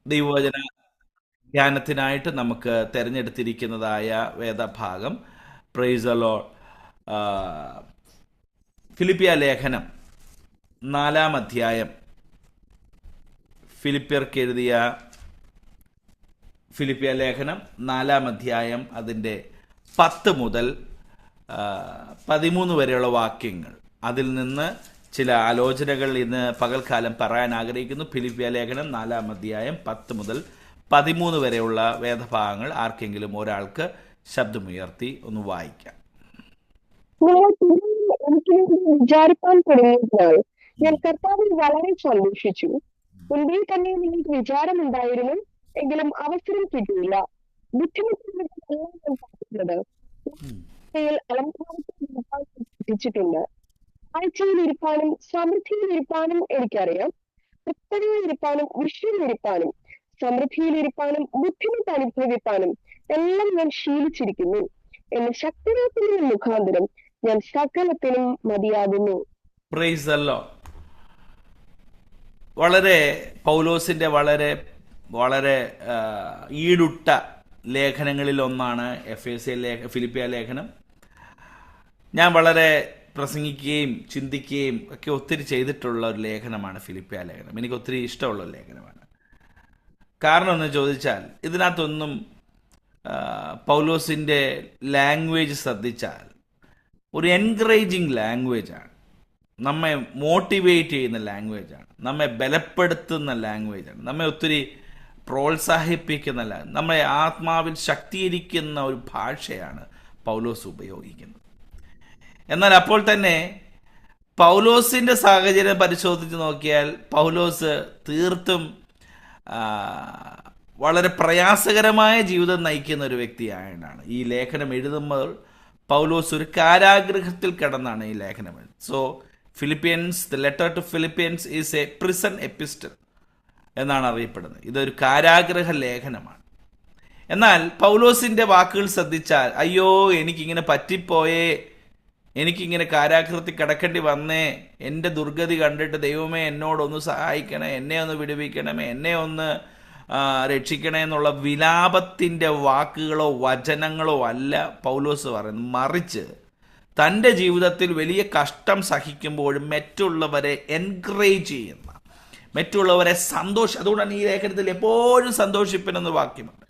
ദൈവവചന ധ്യാനത്തിനായിട്ട് നമുക്ക് തിരഞ്ഞെടുത്തിരിക്കുന്നതായ വേദഭാഗം പ്രൈസ് ദ ലോർഡ്. ആ, ഫിലിപ്പിയ ലേഖനം 4-ാം അധ്യായം. ഫിലിപ്പിയർക്ക് എഴുതിയ ഫിലിപ്പിയ ലേഖനം 4-ാം അധ്യായം, അതിൻ്റെ 10 മുതൽ 13 വരെയുള്ള വാക്യങ്ങൾ. അതിൽ നിന്ന് ചില ആലോചനകൾ ഇന്ന് പകൽക്കാലം പറയാൻ ആഗ്രഹിക്കുന്നു. ഫിലിപ്പിയ ലേഖനം 4-ാം അധ്യായം 10 മുതൽ 13 വരെയുള്ള വേദഭാഗങ്ങൾ ആർക്കെങ്കിലും ഒരാൾക്ക് ശബ്ദമുയർത്തി ഒന്ന് വായിക്കാം. നിങ്ങൾ പിന്നെയും എനിക്ക് വേണ്ടി വിചാരിപ്പാൻ തുടങ്ങിയതിനാൽ ഞാൻ കർത്താവിൽ വളരെ സന്തോഷിച്ചു. മുൻപേ തന്നെ നിങ്ങൾക്ക് വിചാരമുണ്ടായിരുന്നു, എങ്കിലും അവസരം കിട്ടിയില്ല. ബുദ്ധിമുട്ടുകളെല്ലാം ഞാൻ പറയുന്നത് അലങ്കാരത്തിൽ പഠിച്ചിട്ടുണ്ട്. ആഴ്ചയിലിരിപ്പാനും സമൃദ്ധിയിലിരിപ്പാനും എനിക്കറിയാം. തൃപ്തതയിലിരിപ്പാനും വിഷയമിരിപ്പാനും സമൃദ്ധിയിലിരിപ്പാനും ബുദ്ധിമുട്ട് അനുഭവിപ്പാനും എല്ലാം ഞാൻ ശീലിച്ചിരിക്കുന്നു. എന്നെ ശക്തിയാക്കുന്നതിന് മുഖാന്തരം ഞാൻ സകലത്തിനും മതിയാകുന്നു. Praise the Lord. വളരെ പൗലോസിന്റെ വളരെ വളരെ ഈടുട്ട ലേഖനങ്ങളിൽ ഒന്നാണ് ഫിലിപ്പിയ ലേഖനം. ഞാൻ വളരെ പ്രസംഗിക്കുകയും ചിന്തിക്കുകയും ഒക്കെ ഒത്തിരി ചെയ്തിട്ടുള്ള ഒരു ലേഖനമാണ് ഫിലിപ്പിയ ലേഖനം. എനിക്ക് ഒത്തിരി ഇഷ്ടമുള്ള ഒരു ലേഖനമാണ്. കാരണം എന്ന് ചോദിച്ചാൽ ഇതിനകത്തൊന്നും പൗലോസിൻ്റെ ലാംഗ്വേജ് ശ്രദ്ധിച്ചാൽ ഒരു എൻകറേജിങ് ലാംഗ്വേജാണ്, നമ്മെ മോട്ടിവേറ്റ് ചെയ്യുന്ന ലാംഗ്വേജാണ്, നമ്മെ ബലപ്പെടുത്തുന്ന ലാംഗ്വേജാണ്, നമ്മെ ഒത്തിരി പ്രോത്സാഹിപ്പിക്കുന്ന നമ്മെ ആത്മാവിൽ ശക്തീകരിക്കുന്ന ഒരു ഭാഷയാണ് പൗലോസ് ഉപയോഗിക്കുന്നത്. എന്നാൽ അപ്പോൾ തന്നെ പൗലോസിൻ്റെ സാഹചര്യം പരിശോധിച്ച് നോക്കിയാൽ പൗലോസ് തീർത്തും വളരെ പ്രയാസകരമായ ജീവിതം നയിക്കുന്ന ഒരു വ്യക്തിയായിട്ടാണ് ഈ ലേഖനം എഴുതുമ്പോൾ. പൗലോസ് ഒരു കാരാഗൃഹത്തിൽ കിടന്നാണ് ഈ ലേഖനം എഴുതുന്നത്. So Philippians, the letter to Philippians is a prison epistle എന്നാണ് അറിയപ്പെടുന്നത്. ഇതൊരു കാരാഗ്രഹ ലേഖനമാണ്. എന്നാൽ പൗലോസിൻ്റെ വാക്കുകൾ ശ്രദ്ധിച്ചാൽ, അയ്യോ എനിക്കിങ്ങനെ പറ്റിപ്പോയേ, എനിക്കിങ്ങനെ കാരാഗൃഹത്തിൽ കിടക്കേണ്ടി വന്നേ, എൻ്റെ ദുർഗതി കണ്ടിട്ട് ദൈവമേ എന്നോടൊന്ന് സഹായിക്കണേ, എന്നെ ഒന്ന് വിടുവിക്കണമേ, എന്നെ ഒന്ന് രക്ഷിക്കണേ എന്നുള്ള വിലാപത്തിൻ്റെ വാക്കുകളോ വചനങ്ങളോ അല്ല പൗലോസ് പറയുന്നത്. മറിച്ച് തൻ്റെ ജീവിതത്തിൽ വലിയ കഷ്ടം സഹിക്കുമ്പോഴും മറ്റുള്ളവരെ എൻകറേജ് ചെയ്യുന്ന, മറ്റുള്ളവരെ അതുകൊണ്ടാണ് ഈ ലേഖനത്തിൽ എപ്പോഴും സന്തോഷിപ്പിനെന്ന് വാക്യമുണ്ട്.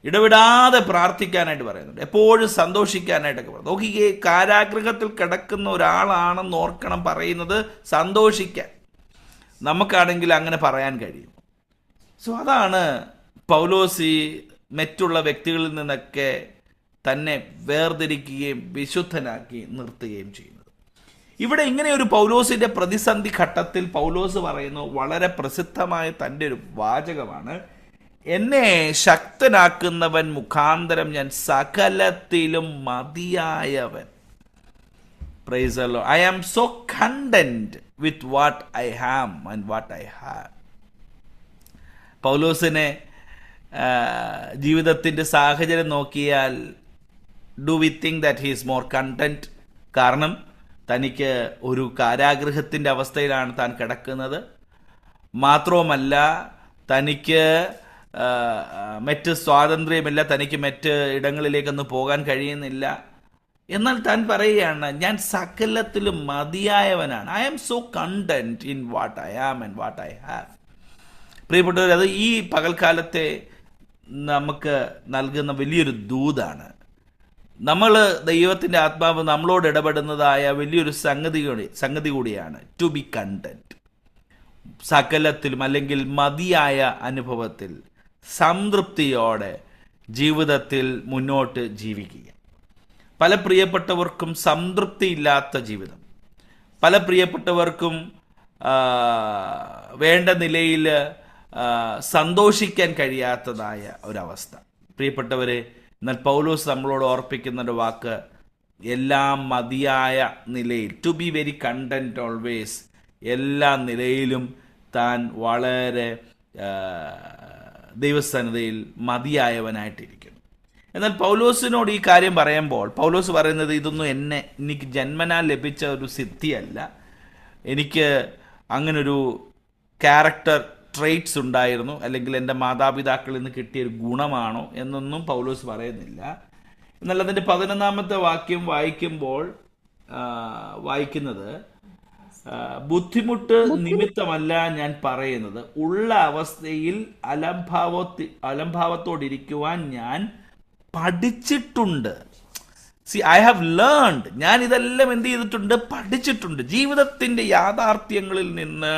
ഇടവിടാതെ പ്രാർത്ഥിക്കാനായിട്ട് പറയുന്നുണ്ട്, എപ്പോഴും സന്തോഷിക്കാനായിട്ടൊക്കെ പറയുന്നത്. നോക്കിക്കേ, കാരാഗൃഹത്തിൽ കിടക്കുന്ന ഒരാളാണെന്ന് ഓർക്കണം പറയുന്നത് സന്തോഷിക്കാൻ. നമുക്കാണെങ്കിൽ അങ്ങനെ പറയാൻ കഴിയും. സോ അതാണ് പൗലോസ് മറ്റുള്ള വ്യക്തികളിൽ നിന്നൊക്കെ തന്നെ വേർതിരിക്കുകയും വിശുദ്ധനാക്കി നിർത്തുകയും ചെയ്യുന്നത്. ഇവിടെ ഇങ്ങനെ ഒരു പൗലോസിന്റെ പ്രതിസന്ധി ഘട്ടത്തിൽ പൗലോസ് പറയുന്നു, വളരെ പ്രസിദ്ധമായ തൻ്റെ ഒരു വാചകമാണ്, എന്നെ ശക്തനാക്കുന്നവൻ മുഖാന്തരം ഞാൻ സകലത്തിലും മതിയായവൻ. Praise the lord. I am so content with what I am and what I have. പൗലോസിനെ ജീവിതത്തിൻ്റെ സാഹചര്യം നോക്കിയാൽ do we think that he is more content? കാരണം തനിക്ക് ഒരു കാരാഗൃഹത്തിൻ്റെ അവസ്ഥയിലാണ് താൻ കിടക്കുന്നത്. മാത്രവുമല്ല, തനിക്ക് മറ്റ് സ്വാതന്ത്ര്യമില്ല, തനിക്ക് മറ്റ് ഇടങ്ങളിലേക്കൊന്നും പോകാൻ കഴിയുന്നില്ല. എന്നാൽ താൻ പറയുകയാണ്, ഞാൻ സകലത്തിലും മതിയായവനാണ്. I am so content in what I am and what I have. പ്രിയപ്പെട്ടവർ, അത് ഈ പകൽക്കാലത്തെ നമുക്ക് നൽകുന്ന വലിയൊരു ദൂതാണ്. നമ്മൾ ദൈവത്തിൻ്റെ ആത്മാവ് നമ്മളോട് ഇടപെടുന്നതായ വലിയൊരു സംഗതി കൂടിയാണ് ടു ബി കണ്ടന്റ്. സകലത്തിലും അല്ലെങ്കിൽ മതിയായ അനുഭവത്തിൽ സംതൃപ്തിയോടെ ജീവിതത്തിൽ മുന്നോട്ട് ജീവിക്കുക. പല പ്രിയപ്പെട്ടവർക്കും സംതൃപ്തിയില്ലാത്ത ജീവിതം, പല പ്രിയപ്പെട്ടവർക്കും വേണ്ട നിലയിൽ സന്തോഷിക്കാൻ കഴിയാത്തതായ ഒരവസ്ഥ. പ്രിയപ്പെട്ടവരെ, എന്നാൽ പൗലോസ് നമ്മളോട് ഓർപ്പിക്കുന്ന ഒരു വാക്ക്, എല്ലാം മതിയായ നിലയിൽ, to be very content always, എല്ലാ നിലയിലും താൻ വളരെ ദൈവസന്നിധിയിൽ മതിയായവനായിട്ടിരിക്കുന്നു. എന്നാൽ പൗലോസിനോട് ഈ കാര്യം പറയുമ്പോൾ പൗലോസ് പറയുന്നത്, ഇതൊന്നും എനിക്ക് ജന്മനാൽ ലഭിച്ച ഒരു സിദ്ധിയല്ല, എനിക്ക് അങ്ങനൊരു ക്യാരക്ടർ ട്രേറ്റ്സ് ഉണ്ടായിരുന്നു, അല്ലെങ്കിൽ എൻ്റെ മാതാപിതാക്കളിൽ നിന്ന് കിട്ടിയ ഒരു ഗുണമാണോ എന്നൊന്നും പൗലോസ് പറയുന്നില്ല. എന്നാൽ അതിൻ്റെ 11-ാമത്തെ വാക്യം വായിക്കുമ്പോൾ വായിക്കുന്നത്, ബുദ്ധിമുട്ട് നിമിത്തമല്ല ഞാൻ പറയുന്നത്, ഉള്ള അവസ്ഥയിൽ അലംഭാവത്തോടിരിക്കുവാൻ ഞാൻ പഠിച്ചിട്ടുണ്ട്. C, I have learned. ഞാൻ ഇതെല്ലാം എന്ത് ചെയ്തിട്ടുണ്ട്? പഠിച്ചിട്ടുണ്ട്. ജീവിതത്തിൻ്റെ യാഥാർത്ഥ്യങ്ങളിൽ നിന്ന്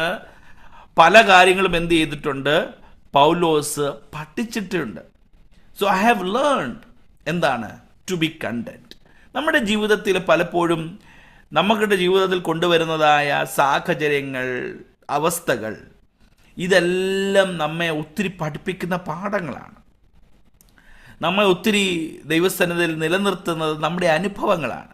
പല കാര്യങ്ങളും എന്ത് ചെയ്തിട്ടുണ്ട്? പൗലോസ് പഠിച്ചിട്ടുണ്ട്. സോ ഐ ഹാവ് ലേൺഡ് എന്താണ്? To be content. നമ്മുടെ ജീവിതത്തിൽ പലപ്പോഴും നമ്മുടെ ജീവിതത്തിൽ കൊണ്ടുവരുന്നതായ സാഹചര്യങ്ങൾ, അവസ്ഥകൾ, ഇതെല്ലാം നമ്മെ ഒത്തിരി പഠിപ്പിക്കുന്ന പാഠങ്ങളാണ്. നമ്മെ ഒത്തിരി ദൈവസന്നിധിയിൽ നിലനിർത്തുന്നത് നമ്മുടെ അനുഭവങ്ങളാണ്.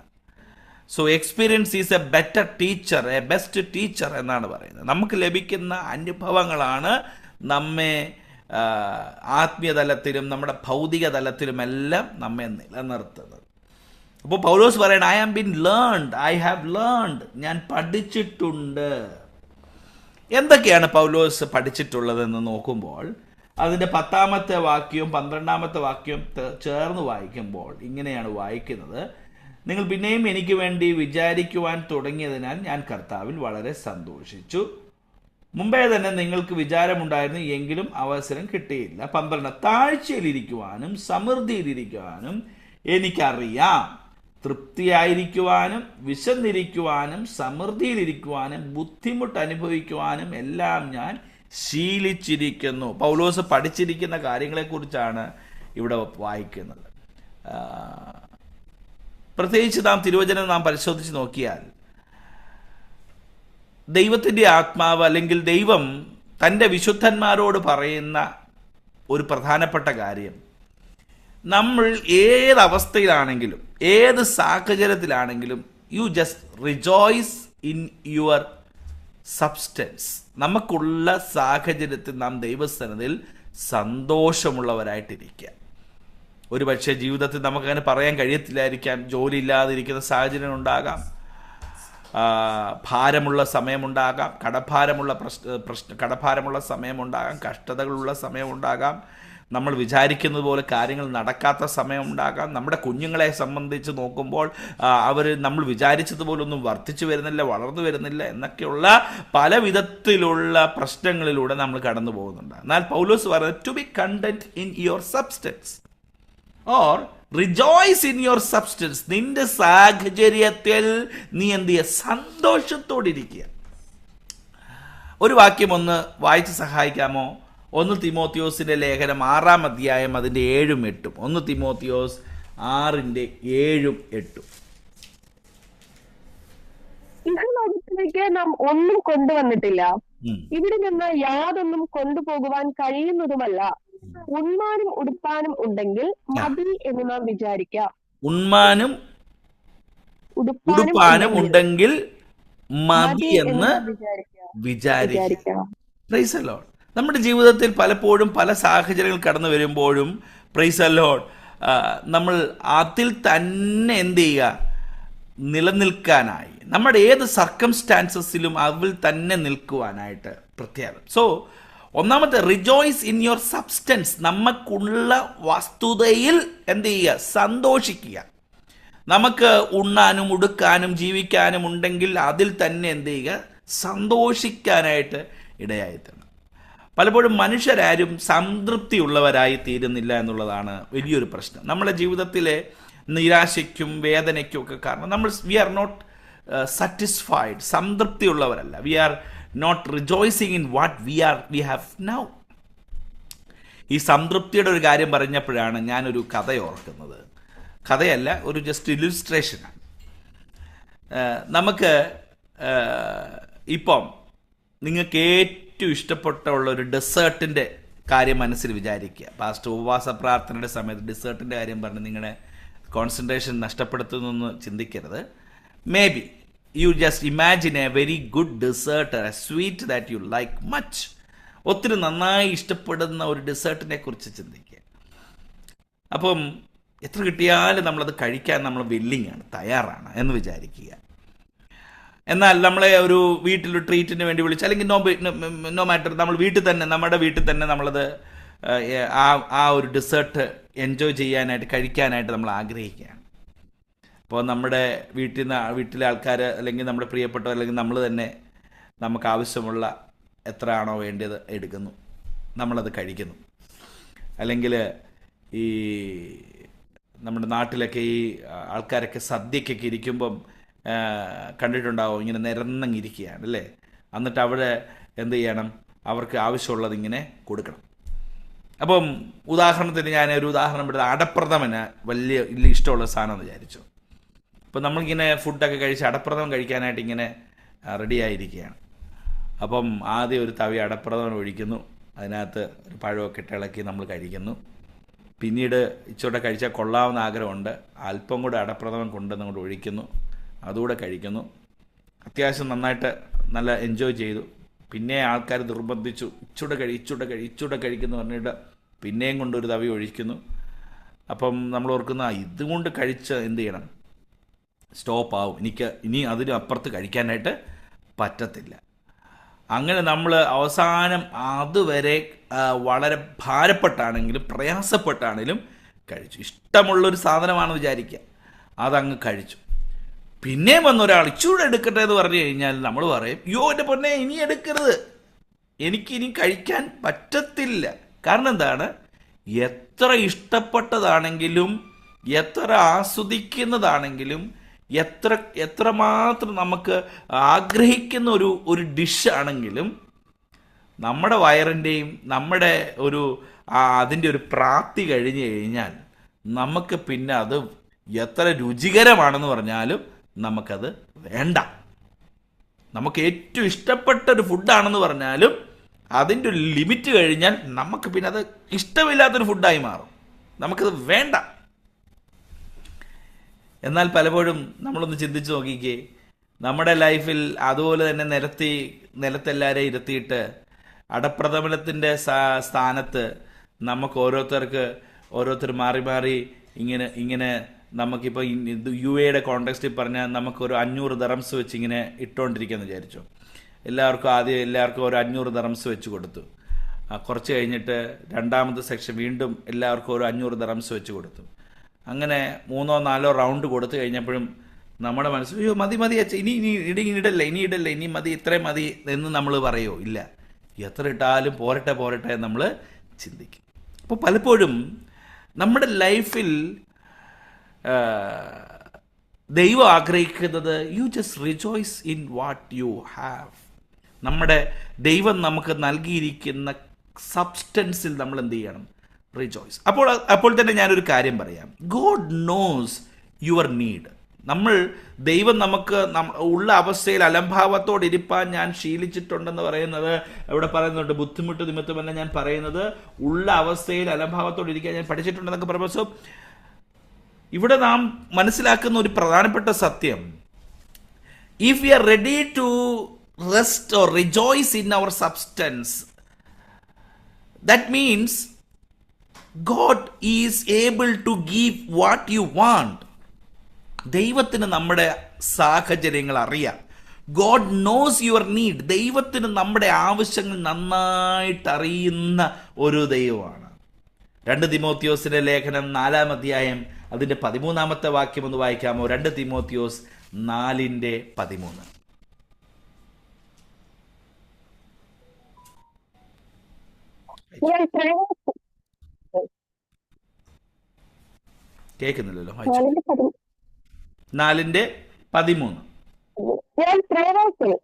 So experience is A better teacher, A best teacher എന്നാണ് പറയുന്നത്. നമുക്ക് ലഭിക്കുന്ന അനുഭവങ്ങളാണ് നമ്മെ ആത്മീയ തലത്തിലും നമ്മുടെ ഭൗതിക തലത്തിലുമെല്ലാം നമ്മെ നിലനിർത്തുന്നത്. അപ്പോൾ പൗലോസ് പറയണം, I have been learned, I have learned, ഞാൻ പഠിച്ചിട്ടുണ്ട്. എന്തൊക്കെയാണ് പൗലോസ് പഠിച്ചിട്ടുള്ളതെന്ന് നോക്കുമ്പോൾ അതിൻ്റെ 10-ാമത്തെ വാക്യവും 12-ാമത്തെ വാക്യവും ചേർന്ന് വായിക്കുമ്പോൾ ഇങ്ങനെയാണ് വായിക്കുന്നത്: നിങ്ങൾ പിന്നെയും എനിക്ക് വേണ്ടി വിചാരിക്കുവാൻ തുടങ്ങിയതിനാൽ ഞാൻ കർത്താവിൽ വളരെ സന്തോഷിച്ചു. മുമ്പേ തന്നെ നിങ്ങൾക്ക് വിചാരമുണ്ടായിരുന്നു, എങ്കിലും അവസരം കിട്ടിയില്ല. 12, താഴ്ചയിലിരിക്കുവാനും സമൃദ്ധിയിലിരിക്കുവാനും എനിക്കറിയാം. തൃപ്തിയായിരിക്കുവാനും വിശന്നിരിക്കുവാനും സമൃദ്ധിയിലിരിക്കുവാനും ബുദ്ധിമുട്ട് അനുഭവിക്കുവാനും എല്ലാം ഞാൻ ശീലിച്ചിരിക്കുന്നു. പൗലോസ് പഠിച്ചിരിക്കുന്ന കാര്യങ്ങളെക്കുറിച്ചാണ് ഇവിടെ വായിക്കുന്നത്. പ്രത്യേകിച്ച് നാം തിരുവചനം നാം പരിശോധിച്ച് നോക്കിയാൽ, ദൈവത്തിൻ്റെ ആത്മാവ് അല്ലെങ്കിൽ ദൈവം തൻ്റെ വിശുദ്ധന്മാരോട് പറയുന്ന ഒരു പ്രധാനപ്പെട്ട കാര്യം, നമ്മൾ ഏത് അവസ്ഥയിലാണെങ്കിലും ഏത് സാഹചര്യത്തിലാണെങ്കിലും you just rejoice in your substance. നമുക്കുള്ള സാഹചര്യത്തിൽ നാം ദൈവസന്നിധിയിൽ സന്തോഷമുള്ളവരായിട്ടിരിക്കുക. ഒരുപക്ഷെ ജീവിതത്തിൽ നമുക്കങ്ങനെ പറയാൻ കഴിയത്തില്ലായിരിക്കാം. ജോലി ഇല്ലാതിരിക്കുന്ന സാഹചര്യം ഉണ്ടാകാം, ഭാരമുള്ള സമയമുണ്ടാകാം, കടഭാരമുള്ള സമയമുണ്ടാകാം, കഷ്ടതകളുള്ള സമയമുണ്ടാകാം, നമ്മൾ വിചാരിക്കുന്നത് പോലെ കാര്യങ്ങൾ നടക്കാത്ത സമയമുണ്ടാകാം. നമ്മുടെ കുഞ്ഞുങ്ങളെ സംബന്ധിച്ച് നോക്കുമ്പോൾ അവർ നമ്മൾ വിചാരിച്ചതുപോലൊന്നും വർദ്ധിച്ചു വരുന്നില്ല, വളർന്നു വരുന്നില്ല എന്നൊക്കെയുള്ള പല വിധത്തിലുള്ള പ്രശ്നങ്ങളിലൂടെ നമ്മൾ കടന്നു പോകുന്നുണ്ട്. എന്നാൽ പൗലോസ് പറയുന്നത്, to be content in your substance or rejoice in your substance. നിന്റെ സാഹചര്യത്തിൽ നീ എന്ത് ചെയ്യുക? സന്തോഷത്തോടിരിക്കുക. ഒരു വാക്യം ഒന്ന് വായിച്ച് സഹായിക്കാമോ? 1 തിമോത്തിയോസിന്റെ ലേഖനം 6-ാം അധ്യായം അതിൻ്റെ 7ഉം 8ഉം. 1 തിമോത്തിയോസ് 6:7-8. ഇഹലോകത്തിലേക്ക് നാം ഒന്നും കൊണ്ടുവന്നിട്ടില്ല, ഇവിടെ നിന്ന് യാതൊന്നും കൊണ്ടുപോകുവാൻ കഴിയുന്നതുമല്ല. ഉണ്മാനും ഉടുപ്പാനും ഉണ്ടെങ്കിൽ മതി എന്ന് നാം വിചാരിക്കാം. ഉണ്മാനും ഉടുപ്പാനും ഉണ്ടെങ്കിൽ മതി എന്ന് വിചാരിക്കാം. Price the Lord. നമ്മുടെ ജീവിതത്തിൽ പലപ്പോഴും പല സാഹചര്യങ്ങൾ കടന്നു വരുമ്പോഴും പ്രൈസ് ദി ലോർഡ് നമ്മൾ അതിൽ തന്നെ എന്ത് ചെയ്യുക? നിലനിൽക്കാനായി, നമ്മുടെ ഏത് സർക്കംസ്റ്റാൻസസിലും അതിൽ തന്നെ നിൽക്കുവാനായിട്ട് പ്രത്യേകം. സോ ഒന്നാമത്തെ, റിജോയ്സ് ഇൻ യുവർ സബ്സ്റ്റൻസ്. നമുക്കുള്ള വസ്തുതയിൽ എന്ത് ചെയ്യുക? സന്തോഷിക്കുക. നമുക്ക് ഉണ്ണാനും ഉടുക്കാനും ജീവിക്കാനും ഉണ്ടെങ്കിൽ അതിൽ തന്നെ എന്ത് ചെയ്യുക? സന്തോഷിക്കാനായിട്ട് ഇടയായിത്തീരണം. പലപ്പോഴും മനുഷ്യരാരും സംതൃപ്തിയുള്ളവരായി തീരുന്നില്ല എന്നുള്ളതാണ് വലിയൊരു പ്രശ്നം. നമ്മുടെ ജീവിതത്തിലെ നിരാശയ്ക്കും വേദനയ്ക്കും ഒക്കെ കാരണം വി ആർ നോട്ട് സാറ്റിസ്ഫൈഡ്, സംതൃപ്തിയുള്ളവരല്ല. We are not rejoicing in what we have now. ഈ സംതൃപ്തിയുടെ ഒരു കാര്യം പറഞ്ഞപ്പോഴാണ് ഞാനൊരു കഥ ഓർക്കുന്നത്. കഥയല്ല, ഒരു ജസ്റ്റ് ഇല്ലുസ്ട്രേഷനാണ്. നമുക്ക് ഇപ്പം നിങ്ങൾക്ക് ഏറ്റവും ഇഷ്ടപ്പെട്ടുള്ള ഒരു ഡെസേർട്ടിൻ്റെ കാര്യം മനസ്സിൽ വിചാരിക്കുക. പാസ്റ്റ് ഉപവാസ പ്രാർത്ഥനയുടെ സമയത്ത് ഡെസേർട്ടിൻ്റെ കാര്യം പറഞ്ഞ് നിങ്ങളുടെ കോൺസെൻട്രേഷൻ നഷ്ടപ്പെടുത്തുന്നൊന്ന് ചിന്തിക്കരുത്. Maybe you just imagine a very good dessert, a sweet that you like much. ഒത്തിരി നന്നായി ഇഷ്ടപ്പെടുന്ന ഒരു ഡെസേർട്ടിനെ കുറിച്ച് ചിന്തിക്കുക. അപ്പം എത്ര കിട്ടിയാലും നമ്മളത് കഴിക്കാൻ നമ്മൾ വില്ലിങ് ആണ്, തയ്യാറാണ് എന്ന് വിചാരിക്കുക. എന്നാൽ നമ്മളെ ഒരു വീട്ടിൽ ട്രീറ്റിന് വേണ്ടി വിളിച്ച്, അല്ലെങ്കിൽ നോ മാറ്റർ, നമ്മൾ വീട്ടിൽ തന്നെ, നമ്മുടെ വീട്ടിൽ തന്നെ നമ്മളത് ആ ആ ഒരു ഡെസേർട്ട് എൻജോയ് ചെയ്യാനായിട്ട്, കഴിക്കാനായിട്ട് നമ്മൾ ആഗ്രഹിക്കുകയാണ്. അപ്പോൾ നമ്മുടെ വീട്ടിലെ ആൾക്കാർ, അല്ലെങ്കിൽ നമ്മുടെ പ്രിയപ്പെട്ടവർ, അല്ലെങ്കിൽ നമ്മൾ തന്നെ നമുക്ക് ആവശ്യമുള്ള എത്ര ആണോ വേണ്ടത് എടുക്കുന്നു, നമ്മളത് കഴിക്കുന്നു. അല്ലെങ്കിൽ ഈ നമ്മുടെ നാട്ടിലൊക്കെ ഈ ആൾക്കാരൊക്കെ സദ്യക്കൊക്കെ ഇരിക്കുമ്പം കണ്ടിട്ടുണ്ടാവും, ഇങ്ങനെ നിരന്നങ്ങിരിക്കുകയാണ് അല്ലേ. എന്നിട്ട് അവിടെ എന്ത് ചെയ്യണം, അവർക്ക് ആവശ്യമുള്ളത് ഇങ്ങനെ കൊടുക്കണം. അപ്പം ഉദാഹരണത്തിന് ഞാനൊരു ഉദാഹരണം എടുത്ത്, അടപ്രഥമന് വലിയ ഇഷ്ടമുള്ള സാധനം എന്ന് വിചാരിച്ചു. അപ്പം നമ്മളിങ്ങനെ ഫുഡൊക്കെ കഴിച്ച് അടപ്രഥമൻ കഴിക്കാനായിട്ട് ഇങ്ങനെ റെഡിയായിരിക്കുകയാണ്. അപ്പം ആദ്യം ഒരു തവി അടപ്രഥമൻ ഒഴിക്കുന്നു, അതിനകത്ത് ഒരു പഴമൊക്കെ ഇട്ട് ഇളക്കി നമ്മൾ കഴിക്കുന്നു. പിന്നീട് ഇച്ചിരി കഴിച്ചാൽ കൊള്ളാവുന്ന ആഗ്രഹമുണ്ട്, അല്പം കൂടെ അടപ്രഥമൻ കൊണ്ടുവന്ന് കൊണ്ട് ഒഴിക്കുന്നു, അതുകൂടെ കഴിക്കുന്നു. അത്യാവശ്യം നന്നായിട്ട് നല്ല എൻജോയ് ചെയ്തു. പിന്നെ ആൾക്കാർ നിർബന്ധിച്ചു, ഇച്ചൂടെ കഴിക്കുന്നു പറഞ്ഞിട്ട് പിന്നെയും കൊണ്ടൊരു തവി ഒഴിക്കുന്നു. അപ്പം നമ്മൾ ഓർക്കുന്ന, ഇതുകൊണ്ട് കഴിച്ച് എന്ത് ചെയ്യണം, സ്റ്റോപ്പ് ആവും, എനിക്ക് ഇനി അതിന് അപ്പുറത്ത് കഴിക്കാനായിട്ട് പറ്റത്തില്ല. അങ്ങനെ നമ്മൾ അവസാനം അതുവരെ വളരെ ഭാരപ്പെട്ടാണെങ്കിലും പ്രയാസപ്പെട്ടാണെങ്കിലും കഴിച്ചു. ഇഷ്ടമുള്ളൊരു സാധനമാണെന്ന് വിചാരിക്കുക, അതങ്ങ് കഴിച്ചു. പിന്നെയും വന്നൊരാൾ ഇച്ചൂടെ എടുക്കട്ടെ എന്ന് പറഞ്ഞു കഴിഞ്ഞാൽ നമ്മൾ പറയും, യോ എൻ്റെ പൊന്നെ ഇനി എടുക്കരുത്, എനിക്കിനി കഴിക്കാൻ പറ്റത്തില്ല. കാരണം എന്താണ്, എത്ര ഇഷ്ടപ്പെട്ടതാണെങ്കിലും, എത്ര ആസ്വദിക്കുന്നതാണെങ്കിലും, എത്രമാത്രം നമുക്ക് ആഗ്രഹിക്കുന്ന ഒരു ഡിഷാണെങ്കിലും, നമ്മുടെ വയറിൻ്റെയും നമ്മുടെ അതിൻ്റെ ഒരു പ്രാപ്തി കഴിഞ്ഞ് കഴിഞ്ഞാൽ നമുക്ക് പിന്നെ അത് എത്ര രുചികരമാണെന്ന് പറഞ്ഞാലും നമുക്കത് വേണ്ട. നമുക്ക് ഏറ്റവും ഇഷ്ടപ്പെട്ട ഒരു ഫുഡാണെന്ന് പറഞ്ഞാലും അതിൻ്റെ ഒരു ലിമിറ്റ് കഴിഞ്ഞാൽ നമുക്ക് പിന്നെ അത് ഇഷ്ടമില്ലാത്തൊരു ഫുഡായി മാറും, നമുക്കത് വേണ്ട. എന്നാൽ പലപ്പോഴും നമ്മളൊന്ന് ചിന്തിച്ച് നോക്കിക്കേ, നമ്മുടെ ലൈഫിൽ അതുപോലെ തന്നെ നിലത്തെല്ലാവരെയും ഇരുത്തിയിട്ട് അടപ്രഥമനത്തിൻ്റെ സ്ഥാനത്ത് നമുക്ക് ഓരോരുത്തർ മാറി മാറി ഇങ്ങനെ നമുക്കിപ്പോൾ UAE കോണ്ടെക്സ്റ്റിൽ പറഞ്ഞാൽ നമുക്കൊരു 500 ദറംസ് വെച്ച് ഇങ്ങനെ ഇട്ടുകൊണ്ടിരിക്കുകയെന്ന് വിചാരിച്ചു. എല്ലാവർക്കും ഒരു 500 ദറംസ് വെച്ച് കൊടുത്തു. കുറച്ച് കഴിഞ്ഞിട്ട് രണ്ടാമത്തെ സെക്ഷൻ വീണ്ടും എല്ലാവർക്കും ഒരു 500 ദറംസ് വെച്ച് കൊടുത്തു. അങ്ങനെ 3 or 4 റൗണ്ട് കൊടുത്തു കഴിഞ്ഞപ്പോഴും നമ്മുടെ മനസ്സിൽ, അയ്യോ മതി അച്ഛ, ഇനി ഇനി മതി, ഇത്രയും മതി എന്ന് നമ്മൾ പറയുമോ? ഇല്ല, എത്ര ഇട്ടാലും പോരട്ടെ നമ്മൾ ചിന്തിക്കും. അപ്പോൾ പലപ്പോഴും നമ്മുടെ ലൈഫിൽ ദൈവം ആഗ്രഹിക്കുന്നത്, U just rejoice in what you have. നമ്മുടെ ദൈവം നമുക്ക് നൽകിയിരിക്കുന്ന സബ്സ്റ്റൻസിൽ നമ്മൾ എന്ത് ചെയ്യണം, റിജോയ്സ്. അപ്പോൾ തന്നെ ഞാനൊരു കാര്യം പറയാം, ഗോഡ് നോസ് യുവർ നീഡ്. ദൈവം നമുക്ക് ഉള്ള അവസ്ഥയിൽ അലംഭാവത്തോടിരിപ്പാൻ ഞാൻ ശീലിച്ചിട്ടുണ്ടെന്ന് പറയുന്നത് ഇവിടെ പറയുന്നുണ്ട്. ബുദ്ധിമുട്ട് നിമിത്തമല്ല ഞാൻ പറയുന്നത്, ഉള്ള അവസ്ഥയിൽ അലംഭാവത്തോടിരിക്കാൻ ഞാൻ പഠിച്ചിട്ടുണ്ടെന്നൊക്കെ പറയുമ്പോൾ, സോ ഇവിടെ നാം മനസ്സിലാക്കുന്ന ഒരു പ്രധാനപ്പെട്ട സത്യം, if we are ready to rest or rejoice in our substance, that means God is able to give what you want. ദൈവത്തിന് നമ്മുടെ സാഹചര്യങ്ങൾ അറിയാം. God nose your need. ദൈവത്തിന് നമ്മുടെ ആവശ്യങ്ങൾ നന്നായിട്ട് അറിയുന്ന ഒരു ദൈവമാണ്. 2 തിമോത്തിയോസിന്റെ ലേഖനം 4-ാം അധ്യായം അതിന്റെ 13-ാമത്തെ വാക്യം ഒന്ന് വായിക്കാമോ? 2 തിമോത്തിയോസ് 4:13. കേൾക്കുന്നില്ലല്ലോ, 4:13. ഞാൻ പ്രവാസികൾ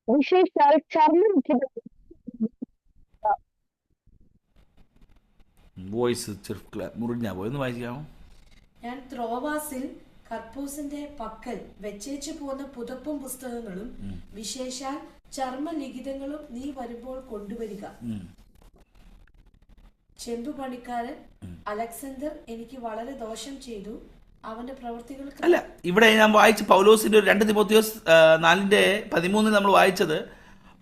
വിശേഷാൽ വോയിസ് മുറിഞ്ഞ പോയെന്ന് വായിക്കാമോ? ഞാൻ ത്രോവാസിൽ കർപ്പൂസിന്റെ പക്കൽ വെച്ചേച്ചു പോന്ന പുതപ്പും പുസ്തകങ്ങളും വിശേഷാൽ ചർമ്മലിഖിതങ്ങളും നീ വരുമ്പോൾ കൊണ്ടുവരിക. ചെമ്പു പണിക്കാരൻ അലക്സാണ്ടർ എനിക്ക് വളരെ ദോഷം ചെയ്തു, അവന്റെ പ്രവൃത്തികൾക്ക്. അല്ല, ഇവിടെ ഞാൻ വായിച്ച പൗലോസിന്റെ 2 തിമോത്തിയോസ് 4:13 നമ്മൾ വായിച്ചത്,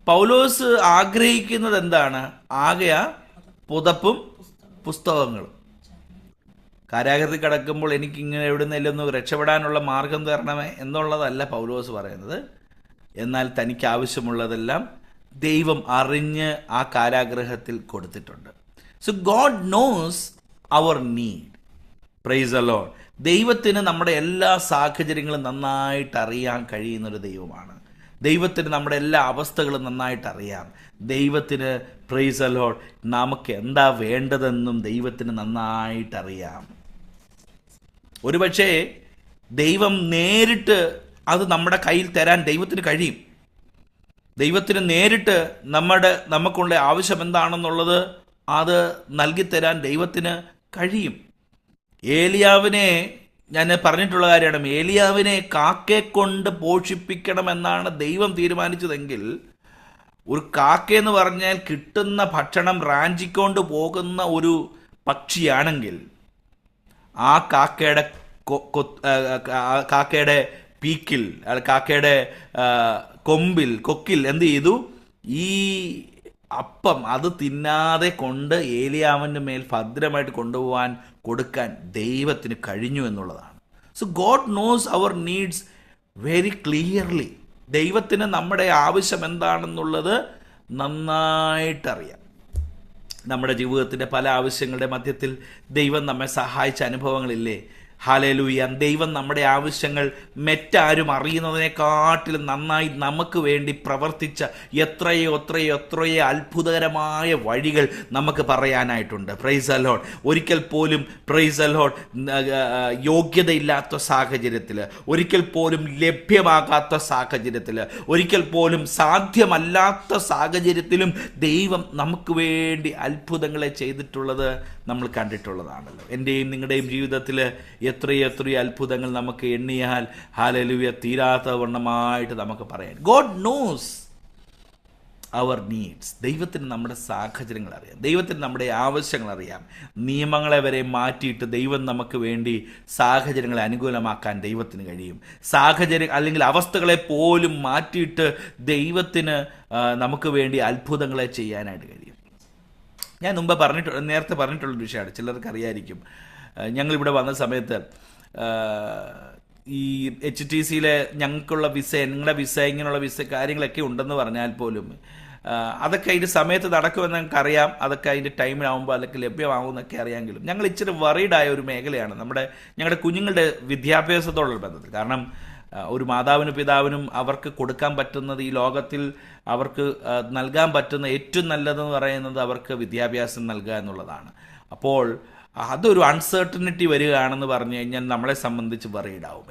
പൗലോസ് ആഗ്രഹിക്കുന്നത് എന്താണ്? ആകെയാ പുതപ്പും പുസ്തകങ്ങളും. കാരാഗ്രഹത്തിൽ കിടക്കുമ്പോൾ എനിക്ക് ഇങ്ങനെ എവിടുന്നെങ്കിലും ഒന്ന് രക്ഷപ്പെടാനുള്ള മാർഗം തരണമേ എന്നുള്ളതല്ല പൗലോസ് പറയുന്നത്. എന്നാൽ തനിക്ക് ആവശ്യമുള്ളതെല്ലാം ദൈവം അറിഞ്ഞ് ആ കാരാഗ്രഹത്തിൽ കൊടുത്തിട്ടുണ്ട്. So God knows our need. Praise the Lord. ദൈവത്തിന് നമ്മുടെ എല്ലാ സാഹചര്യങ്ങളും നന്നായിട്ട് അറിയാൻ കഴിയുന്നൊരു ദൈവമാണ്. ദൈവത്തിന് നമ്മുടെ എല്ലാ അവസ്ഥകളും നന്നായിട്ട് അറിയാം. ദൈവത്തിന്, പ്രൈസ് ദി ലോർഡ്, നമുക്ക് എന്താ വേണ്ടതെന്നും ദൈവത്തിന് നന്നായിട്ടറിയാം. ഒരുപക്ഷേ ദൈവം നേരിട്ട് അത് നമ്മുടെ കയ്യിൽ തരാൻ ദൈവത്തിന് കഴിയും. ദൈവത്തിന് നേരിട്ട് നമുക്കുള്ള ആവശ്യം എന്താണെന്നുള്ളത് അത് നൽകിത്തരാൻ ദൈവത്തിന് കഴിയും. ഏലിയാവിനെ ഞാൻ പറഞ്ഞിട്ടുള്ള കാര്യമാണ്. ഏലിയാവിനെ കാക്കയെ കൊണ്ട് പോഷിപ്പിക്കണമെന്നാണ് ദൈവം തീരുമാനിച്ചതെങ്കിൽ, ഒരു കാക്കയെന്ന് പറഞ്ഞാൽ കിട്ടുന്ന ഭക്ഷണം റാഞ്ചിക്കൊണ്ട് പോകുന്ന ഒരു പക്ഷിയാണെങ്കിൽ, ആ കാക്കയുടെ പീക്കിൽ, കാക്കയുടെ കൊക്കിൽ എന്ത് ചെയ്തു? ഈ അപ്പം അത് തിന്നാതെ കൊണ്ട് ഏലിയാവിൻ്റെ മേൽ ഭദ്രമായിട്ട് കൊണ്ടുപോകാൻ കൊടുക്കാൻ ദൈവത്തിന് കഴിഞ്ഞു എന്നുള്ളതാണ്. So God knows our needs very clearly. ദൈവത്തിന് നമ്മുടെ ആവശ്യം എന്താണെന്നുള്ളത് നന്നായിട്ടറിയാം. നമ്മുടെ ജീവിതത്തിൻ്റെ പല ആവശ്യങ്ങളുടെ മധ്യത്തിൽ ദൈവം നമ്മെ സഹായിച്ച അനുഭവങ്ങളില്ലേ? ഹല്ലേലൂയ. ദൈവം നമ്മുടെ ആവശ്യങ്ങൾ മറ്റാരും അറിയുന്നതിനെക്കാട്ടിലും നന്നായി നമുക്ക് വേണ്ടി പ്രവർത്തിച്ച എത്രയോ അത്ഭുതകരമായ വഴികൾ നമുക്ക് പറയാനായിട്ടുണ്ട്. Price the Lord. ഒരിക്കൽ പോലും, പ്രൈസ് ദി ലോർഡ്, യോഗ്യതയില്ലാത്ത സാഹചര്യത്തിൽ, ഒരിക്കൽ പോലും ലഭ്യമാകാത്ത സാഹചര്യത്തിൽ, ഒരിക്കൽ പോലും സാധ്യമല്ലാത്ത സാഹചര്യത്തിലും ദൈവം നമുക്ക് വേണ്ടി അത്ഭുതങ്ങളെ ചെയ്തിട്ടുള്ളത് നമ്മൾ കണ്ടിട്ടുള്ളതാണല്ലോ. എൻ്റെയും നിങ്ങളുടെയും ജീവിതത്തിൽ എത്രയോ അത്ഭുതങ്ങൾ നമുക്ക് എണ്ണിയാൽ ഹല്ലേലൂയ തീരാത്ത വണ്ണമായിട്ട് നമുക്ക് പറയാം. God knows our needs. ദൈവത്തിന് നമ്മുടെ സാഹചര്യങ്ങൾ അറിയാം. ദൈവത്തിന് നമ്മുടെ ആവശ്യങ്ങൾ അറിയാം. നിയമങ്ങളെ വരെ മാറ്റിയിട്ട് ദൈവം നമുക്ക് വേണ്ടി സാഹചര്യങ്ങളെ അനുകൂലമാക്കാൻ ദൈവത്തിന് കഴിയും. അല്ലെങ്കിൽ അവസ്ഥകളെ പോലും മാറ്റിയിട്ട് ദൈവത്തിന് നമുക്ക് വേണ്ടി അത്ഭുതങ്ങളെ ചെയ്യാനായിട്ട് കഴിയും. ഞാൻ നേരത്തെ പറഞ്ഞിട്ടുള്ളൊരു വിഷയമാണ്, ചിലർക്ക് അറിയായിരിക്കും. ഞങ്ങളിവിടെ വന്ന സമയത്ത് ഈ HTCയിലെ ഞങ്ങൾക്കുള്ള വിസ, നിങ്ങളുടെ വിസ, ഇങ്ങനെയുള്ള വിസ കാര്യങ്ങളൊക്കെ ഉണ്ടെന്ന് പറഞ്ഞാൽ പോലും അതൊക്കെ അതിൻ്റെ സമയത്ത് നടക്കുമെന്ന് ഞങ്ങൾക്കറിയാം. അതൊക്കെ അതിൻ്റെ ടൈമിലാവുമ്പോൾ അതൊക്കെ ലഭ്യമാകുമെന്നൊക്കെ അറിയാമെങ്കിലും ഞങ്ങൾ ഇച്ചിരി വറീഡായ ഒരു മേഖലയാണ് ഞങ്ങളുടെ കുഞ്ഞുങ്ങളുടെ വിദ്യാഭ്യാസത്തോടുള്ള ബന്ധത്തിൽ. കാരണം ഒരു മാതാവിനും പിതാവിനും അവർക്ക് കൊടുക്കാൻ പറ്റുന്നത്, ഈ ലോകത്തിൽ അവർക്ക് നൽകാൻ പറ്റുന്ന ഏറ്റവും നല്ലതെന്ന് പറയുന്നത് അവർക്ക് വിദ്യാഭ്യാസം നൽകുക എന്നുള്ളതാണ്. അപ്പോൾ അതൊരു അൺസർട്ടനിറ്റി വരികയാണെന്ന് പറഞ്ഞു കഴിഞ്ഞാൽ നമ്മളെ സംബന്ധിച്ച് വറീഡാവും.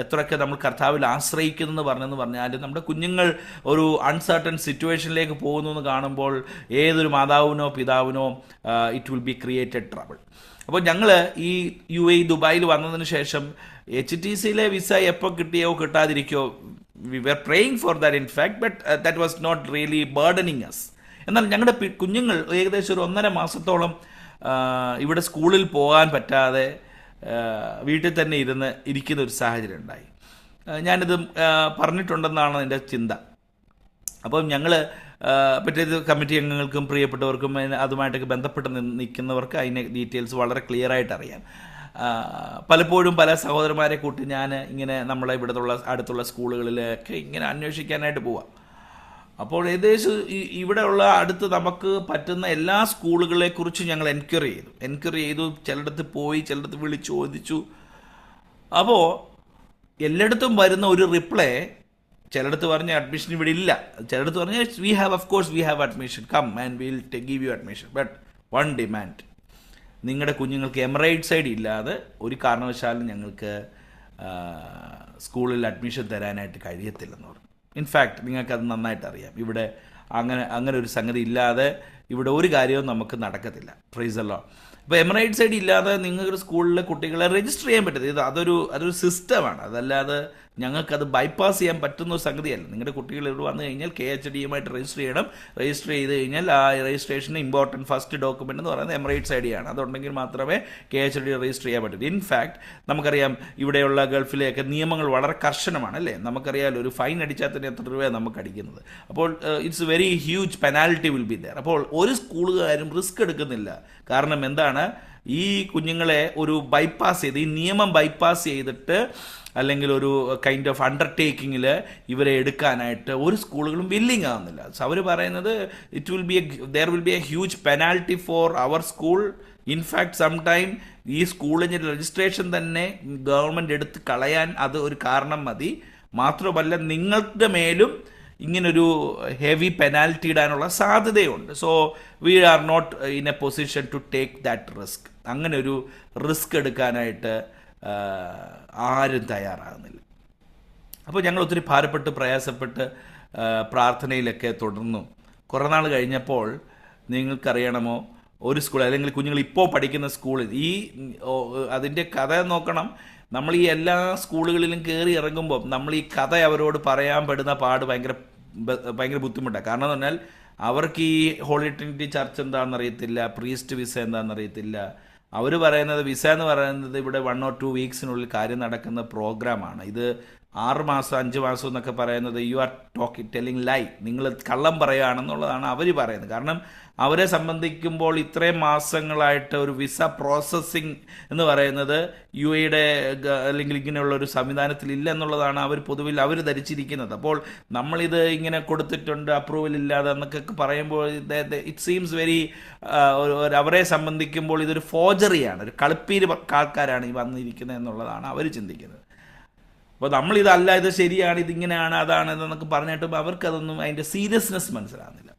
എത്രയൊക്കെ നമ്മൾ കർത്താവിൽ ആശ്രയിക്കുന്നെന്ന് പറഞ്ഞാലും നമ്മുടെ കുഞ്ഞുങ്ങൾ ഒരു അൺസർട്ടൻ സിറ്റുവേഷനിലേക്ക് പോകുന്നു എന്ന് കാണുമ്പോൾ ഏതൊരു മാതാവിനോ പിതാവിനോ it will be created trouble. അപ്പോൾ ഞങ്ങൾ ഈ UAE ദുബായിൽ വന്നതിന് ശേഷം HTCയിലെ വിസ എപ്പോൾ കിട്ടിയോ കിട്ടാതിരിക്കോ, we were praying for that in fact, but that was not really burdening us. എന്നാൽ ഞങ്ങളുടെ കുഞ്ഞുങ്ങൾ ഏകദേശം ഒരു 1.5 മാസത്തോളം ഇവിടെ സ്കൂളിൽ പോകാൻ പറ്റാതെ വീട്ടിൽ തന്നെ ഇരിക്കുന്ന ഒരു സാഹചര്യം ഉണ്ടായി. ഞാനിത് പറഞ്ഞിട്ടുണ്ടെന്നാണ് എൻ്റെ ചിന്ത. അപ്പം ഞങ്ങൾ പറ്റിയത് കമ്മിറ്റി അംഗങ്ങൾക്കും പ്രിയപ്പെട്ടവർക്കും അതുമായിട്ടൊക്കെ ബന്ധപ്പെട്ട് നിൽക്കുന്നവർക്ക് അതിൻ്റെ ഡീറ്റെയിൽസ് വളരെ ക്ലിയർ ആയിട്ട് അറിയാം. പലപ്പോഴും പല സഹോദരന്മാരെ കൂട്ടി ഞാൻ ഇങ്ങനെ നമ്മളെ അടുത്തുള്ള സ്കൂളുകളിലൊക്കെ ഇങ്ങനെ അന്വേഷിക്കാനായിട്ട് പോവാം. അപ്പോൾ ഏകദേശം ഇവിടെയുള്ള അടുത്ത് നമുക്ക് പറ്റുന്ന എല്ലാ സ്കൂളുകളെക്കുറിച്ച് ഞങ്ങൾ എൻക്വയറി ചെയ്തു. ചിലയിടത്ത് പോയി, ചിലയിടത്ത് വിളിച്ചു ചോദിച്ചു. അപ്പോൾ എല്ലായിടത്തും വരുന്ന ഒരു റിപ്ലൈ, ചിലയിടത്ത് പറഞ്ഞ അഡ്മിഷൻ ഇവിടെ ഇല്ല, ചിലയിടത്ത് പറഞ്ഞ we have admission, come and will give you admission, but one demand, നിങ്ങളുടെ കുഞ്ഞുങ്ങൾക്ക് എമിറേറ്റ്സ് ഐഡി ഇല്ലാതെ ഒരു കാരണവശാലും ഞങ്ങൾക്ക് സ്കൂളിൽ അഡ്മിഷൻ തരാനായിട്ട് കഴിയത്തില്ലെന്ന് പറഞ്ഞു. ഇൻഫാക്ട് നിങ്ങൾക്കത് നന്നായിട്ട് അറിയാം, ഇവിടെ അങ്ങനെ ഒരു സംഗതി ഇല്ലാതെ ഇവിടെ ഒരു കാര്യവും നമുക്ക് നടക്കത്തില്ല. Price the Lord. ഇപ്പോൾ എമിറേറ്റ്സ് ഐഡി ഇല്ലാതെ നിങ്ങളുടെ സ്കൂളിലെ കുട്ടികളെ രജിസ്റ്റർ ചെയ്യാൻ പറ്റത്തില്ല. അതൊരു സിസ്റ്റമാണ്. അതല്ലാതെ ഞങ്ങൾക്കത് ബൈപ്പാസ് ചെയ്യാൻ പറ്റുന്ന ഒരു സംഗതിയല്ല. നിങ്ങളുടെ കുട്ടികൾ ഇവിടെ വന്നു കഴിഞ്ഞാൽ KHDയുമായിട്ട് രജിസ്റ്റർ ചെയ്യണം. രജിസ്റ്റർ ചെയ്ത് കഴിഞ്ഞാൽ ആ രജിസ്ട്രേഷന് ഇമ്പോർട്ടൻറ്റ് ഫസ്റ്റ് ഡോക്യുമെൻ്റ് എന്ന് പറയുന്നത് എമിറേറ്റ്സ് ഐഡിയാണ്. അതുണ്ടെങ്കിൽ മാത്രമേ KHD രജിസ്റ്റർ ചെയ്യാൻ പറ്റൂ. ഇൻഫാക്ട് നമുക്കറിയാം ഇവിടെയുള്ള ഗൾഫിലെയൊക്കെ നിയമങ്ങൾ വളരെ കർശനമാണ് അല്ലേ. നമുക്കറിയാമല്ലോ, ഒരു ഫൈൻ അടിച്ചാൽ തന്നെ എത്ര രൂപയാണ് നമുക്ക് അടിക്കുന്നത്. അപ്പോൾ it's very huge penalty will be there. അപ്പോൾ ഒരു സ്കൂളുകാരും റിസ്ക് എടുക്കുന്നില്ല. കാരണം എന്താണ്, ഈ കുഞ്ഞുങ്ങളെ ഒരു ബൈപ്പാസ് ചെയ്ത്, ഈ നിയമം ബൈപ്പാസ് ചെയ്തിട്ട് അല്ലെങ്കിൽ ഒരു കൈൻഡ് ഓഫ് അണ്ടർടേക്കിങ്ങിൽ ഇവരെ എടുക്കാനായിട്ട് ഒരു സ്കൂളുകളും വില്ലിങ് ആവുന്നില്ല. സോ അവർ പറയുന്നത് there will be a huge penalty for our school. In fact sometime ഈ സ്കൂളിൻ്റെ രജിസ്ട്രേഷൻ തന്നെ ഗവൺമെൻറ് എടുത്ത് കളയാൻ അത് ഒരു കാരണം മതി. മാത്രമല്ല നിങ്ങളുടെ മേലും ഇങ്ങനൊരു ഹെവി പെനാൽറ്റി ഇടാനുള്ള സാധ്യതയുണ്ട്. So we are not in a position to take that risk. അങ്ങനെ ഒരു റിസ്ക് എടുക്കാനായിട്ട് ആരും തയ്യാറാകുന്നില്ല. അപ്പോൾ ഞങ്ങൾ ഒത്തിരി ഭാരപ്പെട്ട് പ്രയാസപ്പെട്ട് പ്രാർത്ഥനയിലൊക്കെ തുടർന്നു. കുറേ നാൾ കഴിഞ്ഞപ്പോൾ നിങ്ങൾക്കറിയണമോ, ഒരു സ്കൂൾ അല്ലെങ്കിൽ കുഞ്ഞുങ്ങൾ ഇപ്പോൾ പഠിക്കുന്ന സ്കൂളിൽ അതിൻ്റെ കഥ നോക്കണം. നമ്മൾ ഈ എല്ലാ സ്കൂളുകളിലും കയറി ഇറങ്ങുമ്പോൾ നമ്മൾ ഈ കഥ അവരോട് പറയാൻ പെടുന്ന പാട് ഭയങ്കര ബുദ്ധിമുട്ടാണ്. കാരണം എന്ന് പറഞ്ഞാൽ അവർക്ക് ഈ ഹോളി ട്രിനിറ്റി ചർച്ച് എന്താണെന്ന് അറിയത്തില്ല, പ്രീസ്റ്റ് വിസ എന്താണെന്ന് അറിയത്തില്ല. അവർ പറയുന്നത് വിസ എന്ന് പറയുന്നത് ഇവിടെ 1 or 2 വീക്സിനുള്ളിൽ കാര്യം നടക്കുന്ന പ്രോഗ്രാമാണ്. ഇത് 6 മാസം 5 മാസം എന്നൊക്കെ പറയുന്നത് യു ആർ ടെല്ലിങ് ലൈ, നിങ്ങൾ കള്ളം പറയുകയാണെന്നുള്ളതാണ് അവർ പറയുന്നത്. കാരണം അവരെ സംബന്ധിക്കുമ്പോൾ ഇത്രയും മാസങ്ങളായിട്ട് ഒരു വിസ പ്രോസസ്സിങ് എന്ന് പറയുന്നത് യു എയുടെ അല്ലെങ്കിൽ ഇങ്ങനെയുള്ള ഒരു സംവിധാനത്തിൽ ഇല്ല എന്നുള്ളതാണ് പൊതുവിൽ അവർ ധരിച്ചിരിക്കുന്നത്. അപ്പോൾ നമ്മളിത് ഇങ്ങനെ കൊടുത്തിട്ടുണ്ട് അപ്രൂവൽ ഇല്ലാതെ എന്നൊക്കെ പറയുമ്പോൾ ഇറ്റ് സീംസ് വെരി, അവരെ സംബന്ധിക്കുമ്പോൾ ഇതൊരു ഫോർജറിയാണ്, ഒരു കളിപ്പീര് ആൾക്കാരാണ് ഈ വന്നിരിക്കുന്നത് എന്നുള്ളതാണ് അവർ ചിന്തിക്കുന്നത്. അപ്പോൾ നമ്മളിതല്ല, ഇത് ശരിയാണ്, ഇതിങ്ങനെയാണ്, അതാണ് എന്നൊക്കെ പറഞ്ഞിട്ട് അവർക്കതൊന്നും അതിൻ്റെ സീരിയസ്നെസ് മനസ്സിലാകുന്നില്ല.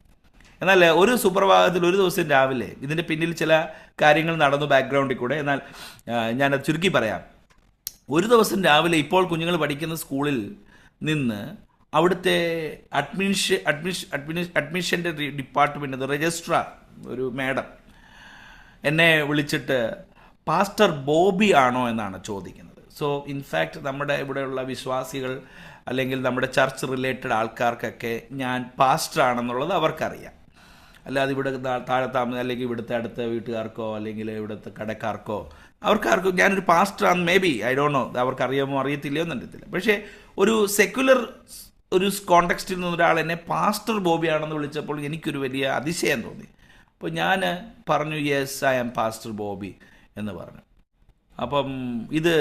എന്നാൽ ഒരു സുപ്രഭാതത്തിൽ ഒരു ദിവസം രാവിലെ ഇതിൻ്റെ പിന്നിൽ ചില കാര്യങ്ങൾ നടന്നു ബാക്ക്ഗ്രൗണ്ടിൽ കൂടെ. എന്നാൽ ഞാനത് ചുരുക്കി പറയാം. ഒരു ദിവസം രാവിലെ ഇപ്പോൾ കുഞ്ഞുങ്ങൾ പഠിക്കുന്ന സ്കൂളിൽ നിന്ന് അവിടുത്തെ അഡ്മിഷൻ്റെ ഡിപ്പാർട്ട്മെൻറ്റ് രജിസ്ട്രാർ ഒരു മാഡം എന്നെ വിളിച്ചിട്ട് പാസ്റ്റർ ബോബി ആണോ എന്നാണ് ചോദിക്കുന്നത്. സോ ഇൻഫാക്റ്റ് നമ്മുടെ ഇവിടെയുള്ള വിശ്വാസികൾ അല്ലെങ്കിൽ നമ്മുടെ ചർച്ച് റിലേറ്റഡ് ആൾക്കാർക്കൊക്കെ ഞാൻ പാസ്റ്റർ ആണെന്നുള്ളത് അവർക്കറിയാം. അല്ലാതെ ഇവിടെ താഴെ അല്ലെങ്കിൽ ഇവിടുത്തെ അടുത്ത വീട്ടുകാർക്കോ അല്ലെങ്കിൽ ഇവിടുത്തെ കടക്കാർക്കോ അവർക്കാർക്കോ ഞാനൊരു പാസ്റ്ററാണ്. Maybe I don't know, അവർക്കറിയാമോ അറിയത്തില്ലയോ എന്നറിയത്തില്ല. പക്ഷേ ഒരു സെക്യുലർ ഒരു കോണ്ടെക്സ്റ്റിൽ നിന്ന് ഒരാൾ എന്നെ പാസ്റ്റർ ബോബി ആണെന്ന് വിളിച്ചപ്പോൾ എനിക്കൊരു വലിയ അതിശയം തോന്നി. അപ്പോൾ ഞാൻ പറഞ്ഞു yes I am pastor Bobby എന്ന് പറഞ്ഞു. അപ്പം ഇത്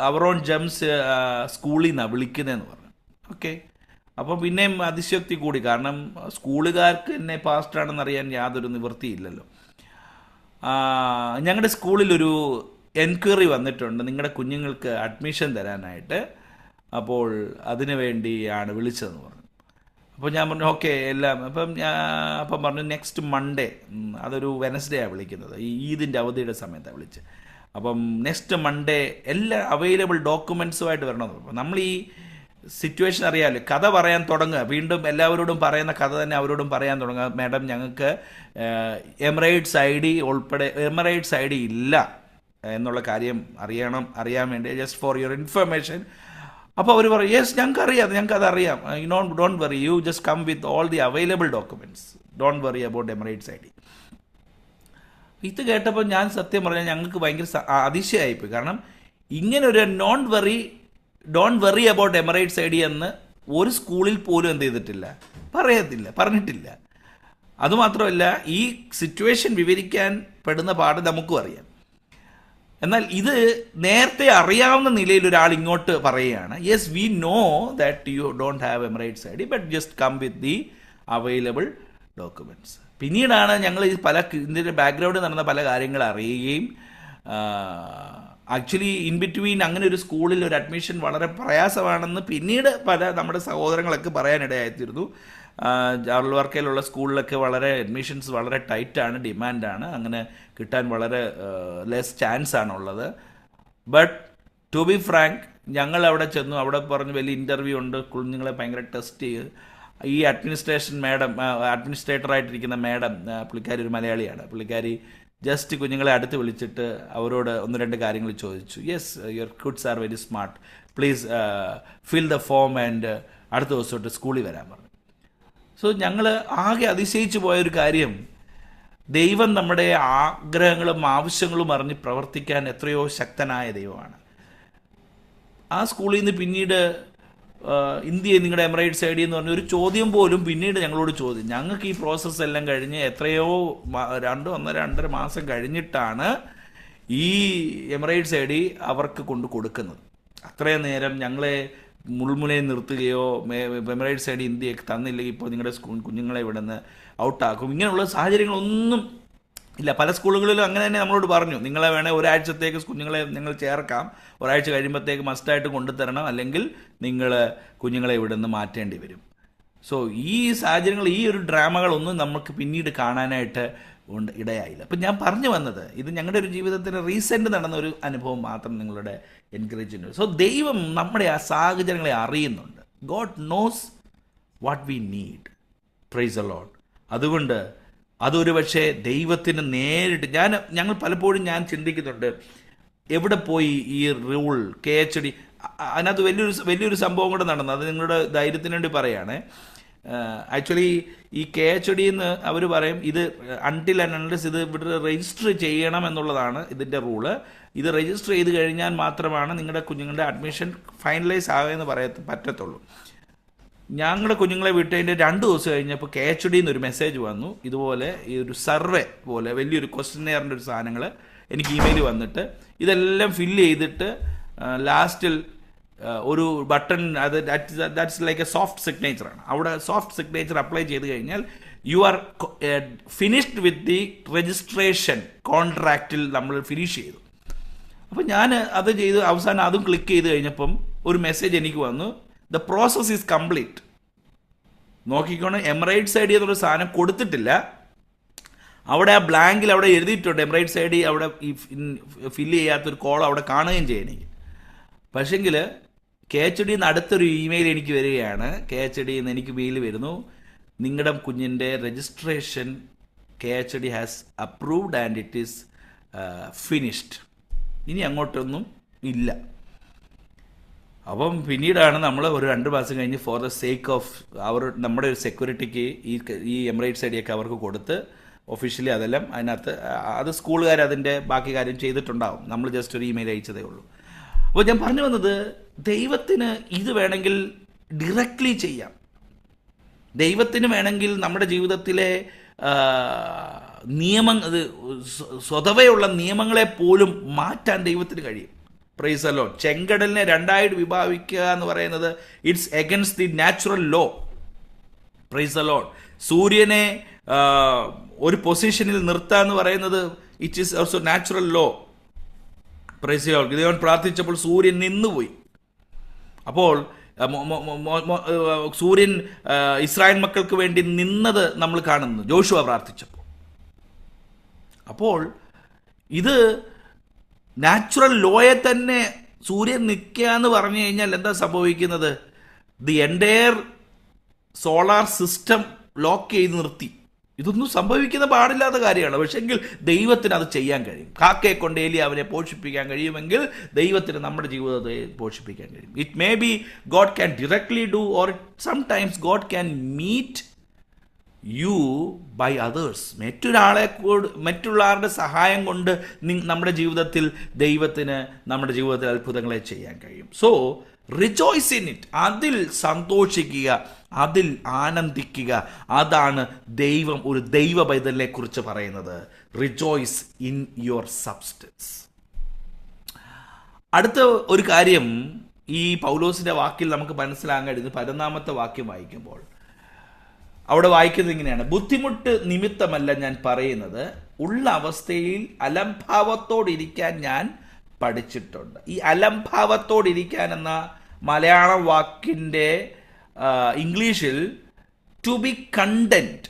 അവറോൺ ജംസ് സ്കൂളിൽ നിന്നാണ് വിളിക്കുന്നതെന്ന് പറഞ്ഞു. ഓക്കെ, അപ്പം പിന്നെയും അതിശയോക്തി കൂടി. കാരണം സ്കൂളുകാർക്ക് എന്നെ പാസ്റ്ററാണെന്ന് അറിയാൻ യാതൊരു നിവൃത്തിയില്ലല്ലോ. ഞങ്ങളുടെ സ്കൂളിലൊരു എൻക്വയറി വന്നിട്ടുണ്ട് നിങ്ങളുടെ കുഞ്ഞുങ്ങൾക്ക് അഡ്മിഷൻ തരാനായിട്ട്, അപ്പോൾ അതിനു വേണ്ടിയാണ് വിളിച്ചതെന്ന് പറഞ്ഞു. അപ്പോൾ ഞാൻ പറഞ്ഞു ഓക്കെ എല്ലാം. അപ്പം പറഞ്ഞു നെക്സ്റ്റ് മൺഡേ, അതൊരു വെനസ്ഡേയാണ് വിളിക്കുന്നത്, ഈ ഈദിൻ്റെ അവധിയുടെ സമയത്താണ് വിളിച്ചത്. അപ്പം നെക്സ്റ്റ് മൺഡേ എല്ലാ അവൈലബിൾ ഡോക്യുമെൻറ്റ്സുമായിട്ട് വരണമെന്ന്. അപ്പം നമ്മൾ ഈ സിറ്റുവേഷൻ അറിയാമല്ലോ, കഥ പറയാൻ തുടങ്ങുക, വീണ്ടും എല്ലാവരോടും പറയുന്ന കഥ തന്നെ അവരോടും പറയാൻ തുടങ്ങുക. മാഡം ഞങ്ങൾക്ക് എമിറേറ്റ്സ് ഐ ഡി ഇല്ല എന്നുള്ള കാര്യം അറിയാൻ വേണ്ടി, ജസ്റ്റ് ഫോർ യുവർ ഇൻഫർമേഷൻ. അപ്പോൾ അവർ പറയും യെസ് ഞങ്ങൾക്കത് അറിയാം, don't worry, you just come with all the available documents, don't worry about Emirates I D. ഇത് കേട്ടപ്പോൾ ഞാൻ സത്യം പറഞ്ഞാൽ ഞങ്ങൾക്ക് ഭയങ്കര അതിശയമായിപ്പോയി. കാരണം ഇങ്ങനെ ഒരു don't worry about Emirates I D എന്ന് ഒരു സ്കൂളിൽ പോലും എന്ത് ചെയ്തിട്ടില്ല, പറഞ്ഞിട്ടില്ല. അതുമാത്രമല്ല ഈ സിറ്റുവേഷൻ വിവരിക്കാൻ പെടുന്ന പാട് നമുക്കും അറിയാം. എന്നാൽ ഇത് നേരത്തെ അറിയാവുന്ന നിലയിൽ ഒരാൾ ഇങ്ങോട്ട് പറയുകയാണ് yes we know that you don't have Emirates I D but just come with the available documents. പിന്നീടാണ് ഞങ്ങൾ ഇതിൻ്റെ ബാക്ക്ഗ്രൗണ്ടിൽ നടന്ന പല കാര്യങ്ങൾ അറിയുകയും ആക്ച്വലി ഇൻ ബിറ്റ്വീൻ അങ്ങനെ ഒരു സ്കൂളിൽ ഒരു അഡ്മിഷൻ വളരെ പ്രയാസമാണെന്ന് പിന്നീട് നമ്മുടെ സഹോദരങ്ങളൊക്കെ പറയാനിടയായിത്തീരുന്നു. ജാർവർക്കയിലുള്ള സ്കൂളിലൊക്കെ അഡ്മിഷൻസ് വളരെ ടൈറ്റാണ്, ഡിമാൻഡാണ്, അങ്ങനെ കിട്ടാൻ വളരെ ലെസ് ചാൻസ് ആണുള്ളത്. ബട്ട് ടു ബി ഫ്രാങ്ക് ഞങ്ങൾ അവിടെ ചെന്നു, അവിടെ പറഞ്ഞ് വലിയ ഇൻ്റർവ്യൂ ഉണ്ട്, കുഞ്ഞുങ്ങളെ ഭയങ്കര ടെസ്റ്റ് ചെയ്ത് ഈ അഡ്മിനിസ്ട്രേറ്ററായിട്ടിരിക്കുന്ന മാഡം, പുള്ളിക്കാരി ഒരു മലയാളിയാണ്, പുള്ളിക്കാരി ജസ്റ്റ് കുഞ്ഞുങ്ങളെ അടുത്ത് വിളിച്ചിട്ട് അവരോട് 1-2 കാര്യങ്ങൾ ചോദിച്ചു. Yes your kids are very smart, please fill the form and അടുത്ത ദിവസം തൊട്ട് സ്കൂളിൽ വരാൻ പറഞ്ഞു. സോ ഞങ്ങൾ ആകെ അതിശയിച്ചു പോയൊരു കാര്യം, ദൈവം നമ്മുടെ ആഗ്രഹങ്ങളും ആവശ്യങ്ങളും അറിഞ്ഞ് പ്രവർത്തിക്കാൻ എത്രയോ ശക്തനായ ദൈവമാണ്. ആ സ്കൂളിൽ നിന്ന് പിന്നീട് ഇന്ത്യ നിങ്ങളുടെ എമിറേറ്റ്സ് ഐ ഡി എന്ന് പറഞ്ഞ ഒരു ചോദ്യം പോലും പിന്നീട് ഞങ്ങളോട് ചോദ്യം. ഞങ്ങൾക്ക് ഈ പ്രോസസ്സ് എല്ലാം കഴിഞ്ഞ് എത്രയോ 2-1.5 മാസം കഴിഞ്ഞിട്ടാണ് ഈ എമിറേറ്റ്സ് ഐ ഡി അവർക്ക് കൊണ്ട് കൊടുക്കുന്നത്. അത്രയും നേരം ഞങ്ങളെ മുൾമുനയിൽ നിർത്തുകയോ എമിറേറ്റ്സ് ഐ ഡി ഇന്ത്യക്ക് തന്നില്ലെങ്കിൽ ഇപ്പോൾ നിങ്ങളുടെ കുഞ്ഞുങ്ങളെ ഇവിടെ നിന്ന് ഔട്ടാക്കും, ഇങ്ങനെയുള്ള സാഹചര്യങ്ങളൊന്നും ഇല്ല. പല സ്കൂളുകളിലും അങ്ങനെ തന്നെ നമ്മളോട് പറഞ്ഞു, നിങ്ങളെ വേണേൽ ഒരാഴ്ചത്തേക്ക് കുഞ്ഞുങ്ങളെ നിങ്ങൾ ചേർക്കാം, ഒരാഴ്ച കഴിയുമ്പോഴത്തേക്ക് മസ്റ്റായിട്ട് കൊണ്ടുതരണം, അല്ലെങ്കിൽ നിങ്ങൾ കുഞ്ഞുങ്ങളെ ഇവിടെ നിന്ന് മാറ്റേണ്ടി വരും. സോ ഈ സാഹചര്യങ്ങൾ, ഈ ഒരു ഡ്രാമകളൊന്നും നമുക്ക് പിന്നീട് കാണാനായിട്ട് ഇടയായില്ല. അപ്പം ഞാൻ പറഞ്ഞു വന്നത്, ഇത് ഞങ്ങളുടെ ഒരു ജീവിതത്തിൽ റീസെൻ്റ് നടന്ന ഒരു അനുഭവം മാത്രം നിങ്ങളുടെ എൻകറേജ് ചെയ്യുന്നു. സോ ദൈവം നമ്മുടെ ആ സാഹചര്യങ്ങളെ അറിയുന്നുണ്ട്. God knows what we need. Praise the Lord. അതുകൊണ്ട് അതൊരു പക്ഷേ ദൈവത്തിന് നേരിട്ട് ഞങ്ങൾ പലപ്പോഴും ചിന്തിക്കുന്നുണ്ട്, എവിടെ പോയി ഈ റൂൾ KHD. അതിനകത്ത് വലിയൊരു സംഭവം കൂടെ നടന്നു. അത് നിങ്ങളുടെ ധൈര്യത്തിന് വേണ്ടി പറയുകയാണ്. ആക്ച്വലി ഈ KHD എന്ന് അവർ പറയും, ഇത് അൺടിൽ ആൻഡ് അൺലെസ് ഇത് ഇവിടെ രജിസ്റ്റർ ചെയ്യണം എന്നുള്ളതാണ് ഇതിൻ്റെ റൂള്. ഇത് രജിസ്റ്റർ ചെയ്ത് കഴിഞ്ഞാൽ മാത്രമാണ് നിങ്ങളുടെ കുഞ്ഞുങ്ങളുടെ അഡ്മിഷൻ ഫൈനലൈസ് ആകുമെന്ന് പറ്റത്തുള്ളൂ. ഞങ്ങളുടെ കുഞ്ഞുങ്ങളെ വിട്ടതിൻ്റെ 2 ദിവസം കഴിഞ്ഞപ്പോൾ KHD എന്നൊരു മെസ്സേജ് വന്നു. ഇതുപോലെ ഈ ഒരു സർവേ പോലെ വലിയൊരു ക്വസ്റ്റ്യനെയറിൻ്റെ ഒരു സാധനങ്ങൾ എനിക്ക് ഇമെയിൽ വന്നിട്ട്, ഇതെല്ലാം ഫില്ല് ചെയ്തിട്ട് ലാസ്റ്റിൽ ഒരു ബട്ടൺ, അത് ദാറ്റ്സ് ലൈക്ക് എ സോഫ്റ്റ് സിഗ്നേച്ചറാണ്. അവിടെ സോഫ്റ്റ് സിഗ്നേച്ചർ അപ്ലൈ ചെയ്ത് കഴിഞ്ഞാൽ you are finished with the registration കോൺട്രാക്റ്റിൽ നമ്മൾ ഫിനിഷ് ചെയ്തു. അപ്പോൾ ഞാൻ അത് ചെയ്ത് അവസാനം അതും ക്ലിക്ക് ചെയ്ത് കഴിഞ്ഞപ്പം ഒരു മെസ്സേജ് എനിക്ക് വന്നു, ദ പ്രോസസ് ഈസ് കംപ്ലീറ്റ്. നോക്കിക്കോണം, എമിറേറ്റ്സ് ഐ ഡി എന്നൊരു സാധനം കൊടുത്തിട്ടില്ല. അവിടെ ആ ബ്ലാങ്കിൽ അവിടെ എഴുതിയിട്ടുണ്ട് എമിറേറ്റ്സ് ഐ ഡി, അവിടെ ഈ ഫില്ല് ചെയ്യാത്തൊരു കോൾ അവിടെ കാണുകയും ചെയ്യണമെങ്കിൽ. പക്ഷെങ്കിൽ KHD എന്ന് അടുത്തൊരു ഇമെയിൽ എനിക്ക് വരികയാണ്. KHD എന്ന് എനിക്ക് മെയിൽ വരുന്നു, നിങ്ങളുടെ കുഞ്ഞിൻ്റെ registration KHD has approved and it is finished. ഇനി അങ്ങോട്ടൊന്നും ഇല്ല. അപ്പം പിന്നീടാണ് നമ്മൾ ഒരു 2 മാസം കഴിഞ്ഞ് ഫോർ ദ സേക്ക് ഓഫ് നമ്മുടെ ഒരു സെക്യൂരിറ്റിക്ക് ഈ എമിറേറ്റ്സ് ഐ ഡിയൊക്കെ അവർക്ക് കൊടുത്ത് ഒഫീഷ്യലി അതെല്ലാം അതിനകത്ത് അത് സ്കൂളുകാർ അതിൻ്റെ ബാക്കി കാര്യം ചെയ്തിട്ടുണ്ടാവും. നമ്മൾ ജസ്റ്റ് ഒരു ഇമെയിൽ അയച്ചതേ ഉള്ളൂ. അപ്പോൾ ഞാൻ പറഞ്ഞു വന്നത്, ദൈവത്തിന് ഇത് വേണമെങ്കിൽ ഡിറക്റ്റ്ലി ചെയ്യാം. ദൈവത്തിന് വേണമെങ്കിൽ നമ്മുടെ ജീവിതത്തിലെ സ്വതവേയുള്ള നിയമങ്ങളെ പോലും മാറ്റാൻ ദൈവത്തിന് കഴിയും. Praise the Lord. ചെങ്കടലിനെ 2 വിഭാഗിക്കുക എന്ന് പറയുന്നത് it's against the natural law. Praise the Lord. സൂര്യനെ ഒരു പൊസിഷനിൽ നിർത്തുക എന്ന് പറയുന്നത് it is also natural law. Praise the Lord. Gideon പ്രാർത്ഥിച്ചപ്പോൾ സൂര്യൻ നിന്നുപോയി. അപ്പോൾ സൂര്യൻ ഇസ്രായേൽ മക്കൾക്ക് വേണ്ടി നിന്നത് നമ്മൾ കാണുന്നു ജോഷുവ പ്രാർത്ഥിച്ചപ്പോൾ. അപ്പോൾ ഇത് നാച്ചുറൽ ലോയെ തന്നെ സൂര്യൻ നിൽക്കുക എന്ന് പറഞ്ഞു കഴിഞ്ഞാൽ എന്താ സംഭവിക്കുന്നത്? The entire solar system lock ചെയ്ത് നിർത്തി. ഇതൊന്നും സംഭവിക്കുന്ന പാടില്ലാത്ത കാര്യമാണ്. പക്ഷെങ്കിൽ ദൈവത്തിന് അത് ചെയ്യാൻ കഴിയും. കാക്കയെ കൊണ്ട് അവനെ പോഷിപ്പിക്കാൻ കഴിയുമെങ്കിൽ ദൈവത്തിന് നമ്മുടെ ജീവിതത്തെ പോഷിപ്പിക്കാൻ കഴിയും. It may be God can directly do, or sometimes God can meet you by others. മറ്റുള്ളവരുടെ സഹായം കൊണ്ട് നമ്മുടെ ജീവിതത്തിൽ ദൈവത്തിന് നമ്മുടെ ജീവിതത്തിൽ അത്ഭുതങ്ങളെ ചെയ്യാൻ കഴിയും. So rejoice in it. അതിൽ സന്തോഷിക്കുക, അതിൽ ആനന്ദിക്കുക. അതാണ് ദൈവം ഒരു ദൈവ പൈതലിനെ കുറിച്ച് പറയുന്നത്. Rejoice in your substance. അടുത്ത ഒരു കാര്യം ഈ പൗലോസിന്റെ വാക്കിൽ നമുക്ക് മനസ്സിലാകാൻ കഴിയുന്നത് 11-ാമത്തെ വാക്യം വായിക്കുമ്പോൾ അവിടെ വായിക്കുന്നത് ഇങ്ങനെയാണ്: ബുദ്ധിമുട്ട് നിമിത്തമല്ല ഞാൻ പറയുന്നത്, ഉള്ള അവസ്ഥയിൽ അലംഭാവത്തോടിരിക്കാൻ ഞാൻ പഠിച്ചിട്ടുണ്ട്. ഈ അലംഭാവത്തോടിരിക്കാൻ എന്ന മലയാളം വാക്കിൻ്റെ ഇംഗ്ലീഷിൽ ടു ബി കണ്ടന്റ്.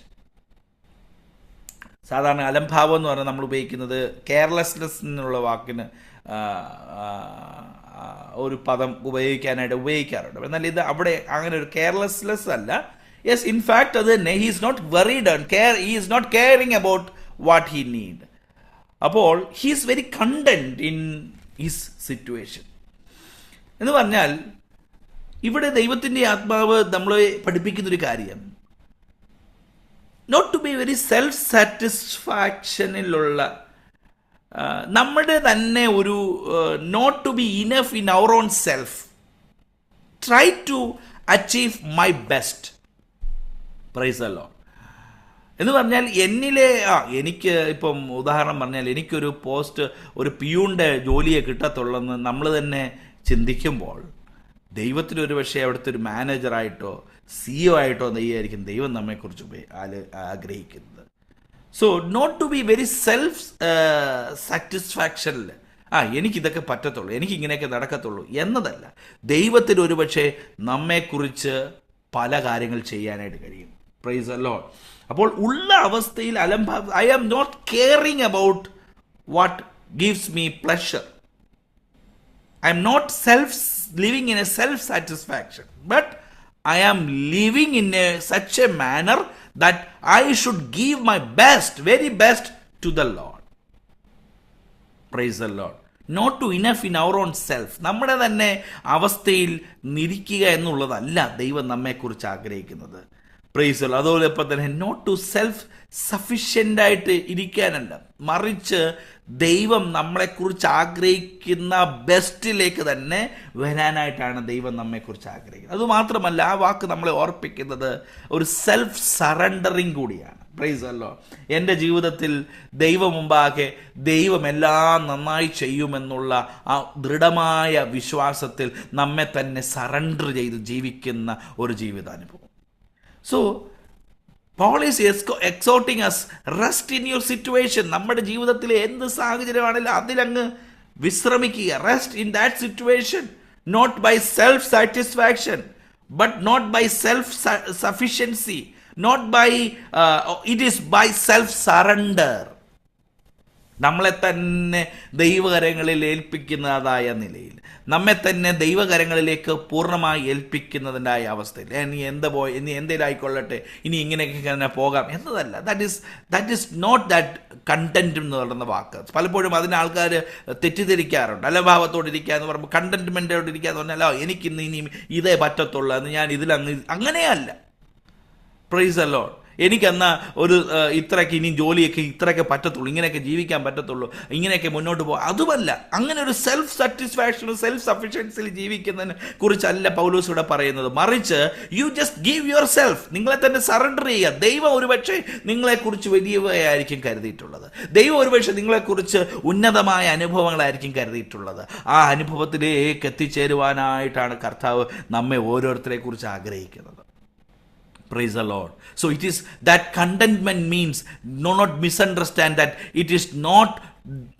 സാധാരണ അലംഭാവം എന്ന് പറഞ്ഞാൽ നമ്മൾ ഉപയോഗിക്കുന്നത് കെയർലെസ്നെസ് എന്നുള്ള വാക്കിന് ഒരു പദം ഉപയോഗിക്കാറുണ്ട്. എന്നാൽ ഇത് അവിടെ അങ്ങനെ ഒരു കെയർലെസ്നെസ് അല്ല. യെസ്, ഇൻ ഫാക്ട് അത് തന്നെ. He is not worried on care, he is not caring about what he need. അപ്പോൾ he is very content in his situation എന്ന് പറഞ്ഞാൽ, ഇവിടെ ദൈവത്തിൻ്റെ ആത്മാവ് നമ്മളെ പഠിപ്പിക്കുന്നൊരു കാര്യം, not to be very self സാറ്റിസ്ഫാക്ഷനിലുള്ള നമ്മുടെ തന്നെ ഒരു not to be enough in our own self, try to achieve my best. Praise the Lord. എന്ന് പറഞ്ഞാൽ എനിക്ക് ഇപ്പം ഉദാഹരണം പറഞ്ഞാൽ എനിക്കൊരു ഒരു പിയൂണിൻ്റെ ജോലിയെ കിട്ടത്തുള്ളെന്ന് നമ്മൾ തന്നെ ചിന്തിക്കുമ്പോൾ ദൈവത്തിന് ഒരു പക്ഷേ അവിടുത്തെ ഒരു മാനേജറായിട്ടോ CEO ആയിട്ടോ നെയ്യായിരിക്കും ദൈവം നമ്മെക്കുറിച്ച് ആഗ്രഹിക്കുന്നത്. So not to be very self സാറ്റിസ്ഫാക്ഷനിൽ എനിക്കിതൊക്കെ പറ്റത്തുള്ളൂ, എനിക്കിങ്ങനെയൊക്കെ നടക്കത്തുള്ളൂ എന്നതല്ല. ദൈവത്തിന് ഒരു പക്ഷേ നമ്മെക്കുറിച്ച് പല കാര്യങ്ങൾ ചെയ്യാനായിട്ട് കഴിയും. Praise the Lord. അപ്പോൾ ഉള്ള അവസ്ഥയിൽ I am not caring about what gives me pleasure. I am not living in a self-satisfaction, but I am living in such a manner that I should give my best, very best to the Lord. Praise the Lord. Not to enough in our own self. നമ്മുടെ തന്നെ അവസ്ഥയിൽ നിരിക്കുക എന്നുള്ളതല്ല ദൈവം നമ്മെക്കുറിച്ച് ആഗ്രഹിക്കുന്നത്. Price the Lord. അതോടൊപ്പം തന്നെ not to self sufficient ആയിട്ട് ഇരിക്കാനല്ല, മറിച്ച് ദൈവം നമ്മളെക്കുറിച്ച് ആഗ്രഹിക്കുന്ന ബെസ്റ്റിലേക്ക് തന്നെ വരാനായിട്ടാണ് ദൈവം നമ്മെക്കുറിച്ച് ആഗ്രഹിക്കുന്നത്. അതുമാത്രമല്ല, ആ വാക്ക് നമ്മളെ ഓർപ്പിക്കുന്നത് ഒരു സെൽഫ് സറണ്ടറിങ് കൂടിയാണ്. Price the Lord. എൻ്റെ ജീവിതത്തിൽ ദൈവം മുമ്പാകെ ദൈവം എല്ലാം നന്നായി ചെയ്യുമെന്നുള്ള ആ ദൃഢമായ വിശ്വാസത്തിൽ നമ്മെ തന്നെ സറണ്ടർ ചെയ്ത് ജീവിക്കുന്ന ഒരു ജീവിതാനുഭവം. So, Paul is exhorting us, rest in your situation. നമ്മുടെ ജീവിതത്തിലെ എന്ത് സാഹചര്യമാണെങ്കിലും അതിലങ്ങ് വിശ്രമിക്കുക. Rest in that situation, not by self-satisfaction, but not by self-sufficiency, not by, it is by self-surrender. നമ്മളെ തന്നെ ദൈവകരങ്ങളിൽ ഏൽപ്പിക്കുന്നതായ നിലയിൽ, നമ്മെ തന്നെ ദൈവകരങ്ങളിലേക്ക് പൂർണ്ണമായി ഏൽപ്പിക്കുന്നതിൻ്റെ അവസ്ഥയിൽ ഇനി എന്തേലും ആയിക്കൊള്ളട്ടെ, ഇനി ഇങ്ങനെയൊക്കെ തന്നെ പോകാം എന്നതല്ല. That is not that content എന്ന് പറയുന്ന വാക്ക്. പലപ്പോഴും അതിന് ആൾക്കാർ തെറ്റിദ്ധരിക്കാറുണ്ട്. അലഭാവത്തോടിരിക്കുക എന്ന് പറയുമ്പോൾ കണ്ടന്റ്മെൻറ്റോടിരിക്കുക എന്ന് പറഞ്ഞാൽ എനിക്കിന്ന് ഇനി ഇതേ പറ്റത്തുള്ളൂ എന്ന് ഞാൻ ഇതിലങ്ങ് അങ്ങനെയല്ല. Price the Lord. എനിക്കെന്നാൽ ഇത്രയ്ക്ക് ഇനി ജോലിയൊക്കെ ഇത്രയൊക്കെ പറ്റത്തുള്ളൂ, ഇങ്ങനെയൊക്കെ ജീവിക്കാൻ പറ്റത്തുള്ളൂ, ഇങ്ങനെയൊക്കെ മുന്നോട്ട് പോകും, അതുമല്ല. അങ്ങനെ ഒരു സെൽഫ് സാറ്റിസ്ഫാക്ഷനും സെൽഫ് സഫിഷ്യൻസിയിൽ ജീവിക്കുന്നതിനെ കുറിച്ചല്ല പൗലോസ് ഇവിടെ പറയുന്നത്. മറിച്ച് you just give your self, നിങ്ങളെ തന്നെ സറണ്ടർ ചെയ്യുക. ദൈവം ഒരുപക്ഷെ നിങ്ങളെക്കുറിച്ച് വലിയവയായിരിക്കും കരുതിയിട്ടുള്ളത്. ദൈവം ഒരുപക്ഷെ നിങ്ങളെക്കുറിച്ച് ഉന്നതമായ അനുഭവങ്ങളായിരിക്കും കരുതിയിട്ടുള്ളത്. ആ അനുഭവത്തിലേക്ക് എത്തിച്ചേരുവാനായിട്ടാണ് കർത്താവ് നമ്മെ ഓരോരുത്തരെ കുറിച്ച് ആഗ്രഹിക്കുന്നത്. Praise the Lord. So it is that contentment means, not misunderstand that it is not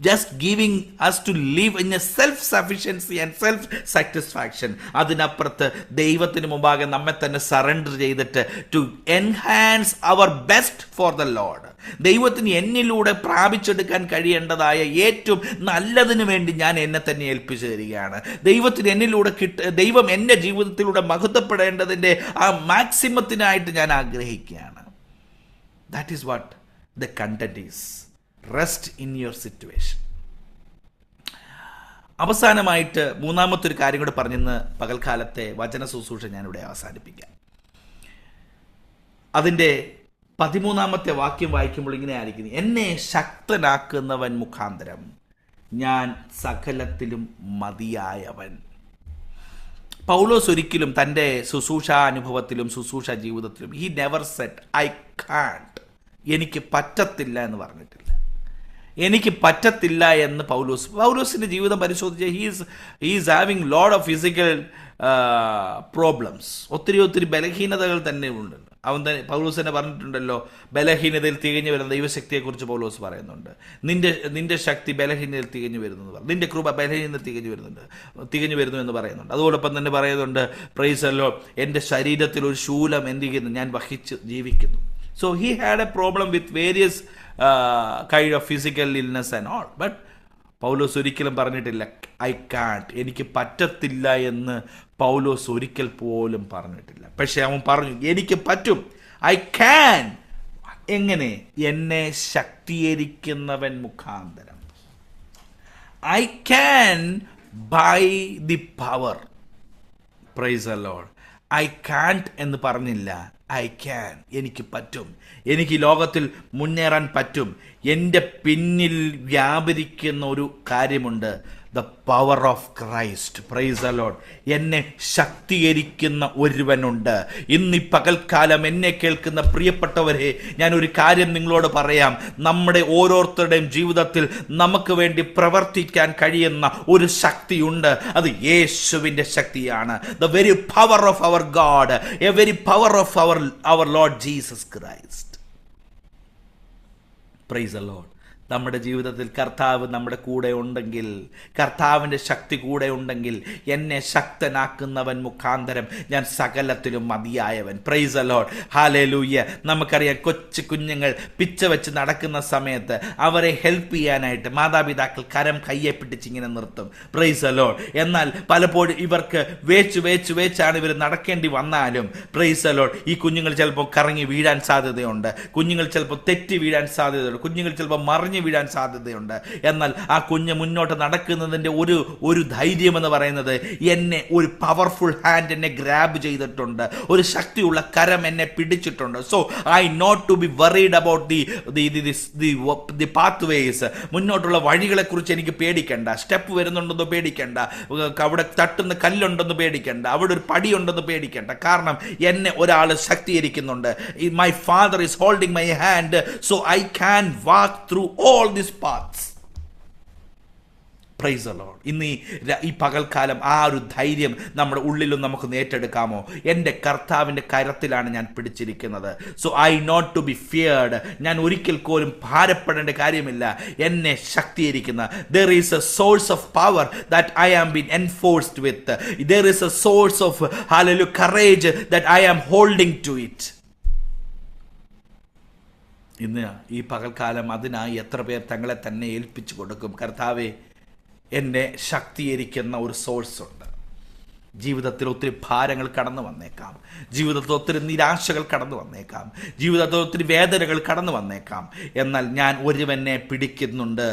just giving us to live in a self-sufficiency and self-satisfaction. അതിനപ്പുറത്ത് ദൈവത്തിന് മുമ്പാകെ നമ്മെ തന്നെ സറണ്ടർ ചെയ്തിട്ട് to enhance our best for the Lord. ദൈവത്തിന് എന്നിലൂടെ പ്രാപിച്ചെടുക്കാൻ കഴിയേണ്ടതായ ഏറ്റവും നല്ലതിനു വേണ്ടി ഞാൻ എന്നെ തന്നെ ഏൽപ്പിച്ചു തരികയാണ്. ദൈവത്തിന് എന്നിലൂടെ ദൈവം എൻ്റെ ജീവിതത്തിലൂടെ മഹത്വപ്പെടേണ്ടതിൻ്റെ ആ മാക്സിമത്തിനായിട്ട് ഞാൻ ആഗ്രഹിക്കുകയാണ്. That is what the content is. Rest in your situation. അവസാനമായിട്ട് മൂന്നാമത്തെ ഒരു കാര്യം കൂടെ പറഞ്ഞെന്ന് പകൽക്കാലത്തെ വചന ശുശ്രൂഷ ഞാനിവിടെ അവസാനിപ്പിക്കാം. അതിൻ്റെ 13-ാമത്തെ വാക്യം വായിക്കുമ്പോൾ ഇങ്ങനെ ആയിരിക്കുന്നു: എന്നെ ശക്തനാക്കുന്നവൻ മുഖാന്തരം ഞാൻ സകലത്തിലും മതിയായവൻ. പൗലോസ് ഒരിക്കലും തൻ്റെ ശുശ്രൂഷാനുഭവത്തിലും ശുശ്രൂഷ ജീവിതത്തിലും he never said I can't, എനിക്ക് പറ്റത്തില്ല എന്ന് പറഞ്ഞിട്ടില്ല. എനിക്ക് പറ്റത്തില്ല എന്ന് പൗലോസിൻ്റെ ജീവിതം പരിശോധിച്ച് he's having load of physical problems, ഒത്തിരി ബലഹീനതകൾ തന്നെ ഉണ്ട്. പൗലോസ് തന്നെ പറഞ്ഞിട്ടുണ്ടല്ലോ, ബലഹീനതയിൽ തികഞ്ഞു വരുന്ന ദൈവശക്തിയെക്കുറിച്ച് പൗലോസ് പറയുന്നുണ്ട്. നിന്റെ ശക്തി ബലഹീനതയിൽ തികഞ്ഞു വരുന്നു, നിന്റെ കൃപ ബലഹീനതയിൽ തികഞ്ഞു വരുന്നു എന്ന് പറയുന്നുണ്ട്. അതോടൊപ്പം തന്നെ പറയുന്നുണ്ട്, പ്രൈസ് ദി ലോർഡ്, എൻ്റെ ശരീരത്തിൽ ഒരു ശൂലം എന്ത് ചെയ്യുന്നു, ഞാൻ വഹിച്ച് ജീവിക്കുന്നു. So he had a problem with various kind of physical illness and all. But പൗലോസ് ഒരിക്കലും പറഞ്ഞിട്ടില്ല ഐ കാൺട്ട്, എനിക്ക് പറ്റത്തില്ല എന്ന് പൗലോസ് ഒരിക്കൽ പോലും പറഞ്ഞിട്ടില്ല. പക്ഷെ അവൻ പറഞ്ഞു എനിക്ക് പറ്റും, ഐ ക്യാൻ. എങ്ങനെ? എന്നെ ശക്തീകരിക്കുന്നവൻ മുഖാന്തരം. I can buy the power. Price the lord. I can't എന്ന് പറഞ്ഞില്ല, ഐ ക്യാൻ. എനിക്ക് പറ്റും, എനിക്ക് ലോകത്തിൽ മുന്നേറാൻ പറ്റും. എൻ്റെ പിന്നിൽ വ്യാപരിക്കുന്ന ഒരു കാര്യമുണ്ട്. The power of Christ. Praise the Lord. എന്നെ ശക്തീകരിക്കുന്ന ഒരുവനുണ്ട്. ഇന്ന് ഈ പകൽക്കാലം എന്നെ കേൾക്കുന്ന പ്രിയപ്പെട്ടവരെ, ഞാൻ ഒരു കാര്യം നിങ്ങളോട് പറയാം. നമ്മുടെ ഓരോരുത്തരുടെയും ജീവിതത്തിൽ നമുക്ക് വേണ്ടി പ്രവർത്തിക്കാൻ കഴിയുന്ന ഒരു ശക്തിയുണ്ട്. അത് യേശുവിൻ്റെ ശക്തിയാണ്. The very power of our God, a very power of our Lord Jesus Christ. Praise the Lord. നമ്മുടെ ജീവിതത്തിൽ കർത്താവ് നമ്മുടെ കൂടെ ഉണ്ടെങ്കിൽ, കർത്താവിൻ്റെ ശക്തി കൂടെ ഉണ്ടെങ്കിൽ, എന്നെ ശക്തനാക്കുന്നവൻ മുഖാന്തരം ഞാൻ സകലത്തിലും മതിയായവൻ. Praise the Lord. ഹല്ലേലൂയ. നമുക്കറിയാം, കൊച്ചു കുഞ്ഞുങ്ങൾ പിച്ച വെച്ച് നടക്കുന്ന സമയത്ത് അവരെ ഹെൽപ്പ് ചെയ്യാനായിട്ട് മാതാപിതാക്കൾ കരം കയ്യെ പിടിച്ചിങ്ങനെ നിർത്തും. Price the Lord. എന്നാൽ പലപ്പോഴും ഇവർക്ക് വേച്ചാണ് ഇവർ നടക്കേണ്ടി വന്നാലും, പ്രൈസ് ദി ലോർഡ്, ഈ കുഞ്ഞുങ്ങൾ ചിലപ്പോൾ കറങ്ങി വീഴാൻ സാധ്യതയുണ്ട്. കുഞ്ഞുങ്ങൾ ചിലപ്പോൾ തെറ്റി വീഴാൻ സാധ്യതയുണ്ട്. കുഞ്ഞുങ്ങൾ ചിലപ്പോൾ മറിഞ്ഞ് വീഴാൻ സാധ്യതയുണ്ട്. എന്നാൽ ആ കുഞ്ഞ് മുന്നോട്ട് നടക്കുന്നതിൻ്റെ ഒരു ധൈര്യം എന്ന് പറയുന്നത്, എന്നെ ഒരു പവർഫുൾ ഹാൻഡ് എന്നെ ഗ്രാബ് ചെയ്തിട്ടുണ്ട്, ഒരു ശക്തിയുള്ള കരം എന്നെ പിടിച്ചിട്ടുണ്ട്. So I not to be worried about the pathways. മുന്നോട്ടുള്ള വഴികളെ കുറിച്ച് എനിക്ക് പേടിക്കണ്ട. സ്റ്റെപ്പ് വരുന്നുണ്ടെന്ന് പേടിക്കണ്ട. അവിടെ തട്ടുന്ന കല്ലുണ്ടെന്ന് പേടിക്കണ്ട. അവിടെ ഒരു പടിയുണ്ടെന്ന് പേടിക്കണ്ട. കാരണം എന്നെ ഒരാൾ ശക്തീകരിക്കുന്നുണ്ട്. My father is holding my hand, so I can walk through all these paths. Praise the Lord. ഇന്ന് ഈ പകൽക്കാലം ആ ഒരു ധൈര്യം നമ്മുടെ ഉള്ളിലും നമുക്ക് ഏറ്റെടുക്കാമോ? എൻ്റെ കർത്താവിൻ്റെ കരത്തിലാണ് ഞാൻ പിടിച്ചിരിക്കുന്നത്. So I not to be feared. ഞാൻ ഒരിക്കൽ പോലും ഭാരപ്പെടേണ്ട കാര്യമില്ല. എന്നെ ശക്തീകരിക്കുന്ന there is a source of power that I am being enforced with. There is a source of hallelujah courage that I am holding to it. ഇന്ന് ഈ പകൽക്കാലം അതിനായി എത്ര പേർ തങ്ങളെ തന്നെ ഏൽപ്പിച്ചു കൊടുക്കും? കർത്താവെ, എന്നെ ശക്തീകരിക്കുന്ന ഒരു സോഴ്സ് ഉണ്ട്. ജീവിതത്തിൽ ഒത്തിരി ഭാരങ്ങൾ കടന്നു വന്നേക്കാം. ജീവിതത്തിൽ ഒത്തിരി നിരാശകൾ കടന്നു വന്നേക്കാം. ജീവിതത്തിൽ ഒത്തിരി വേദനകൾ കടന്നു വന്നേക്കാം. എന്നാൽ ഞാൻ ഒരുവനെ പിടിക്കുന്നുണ്ട്.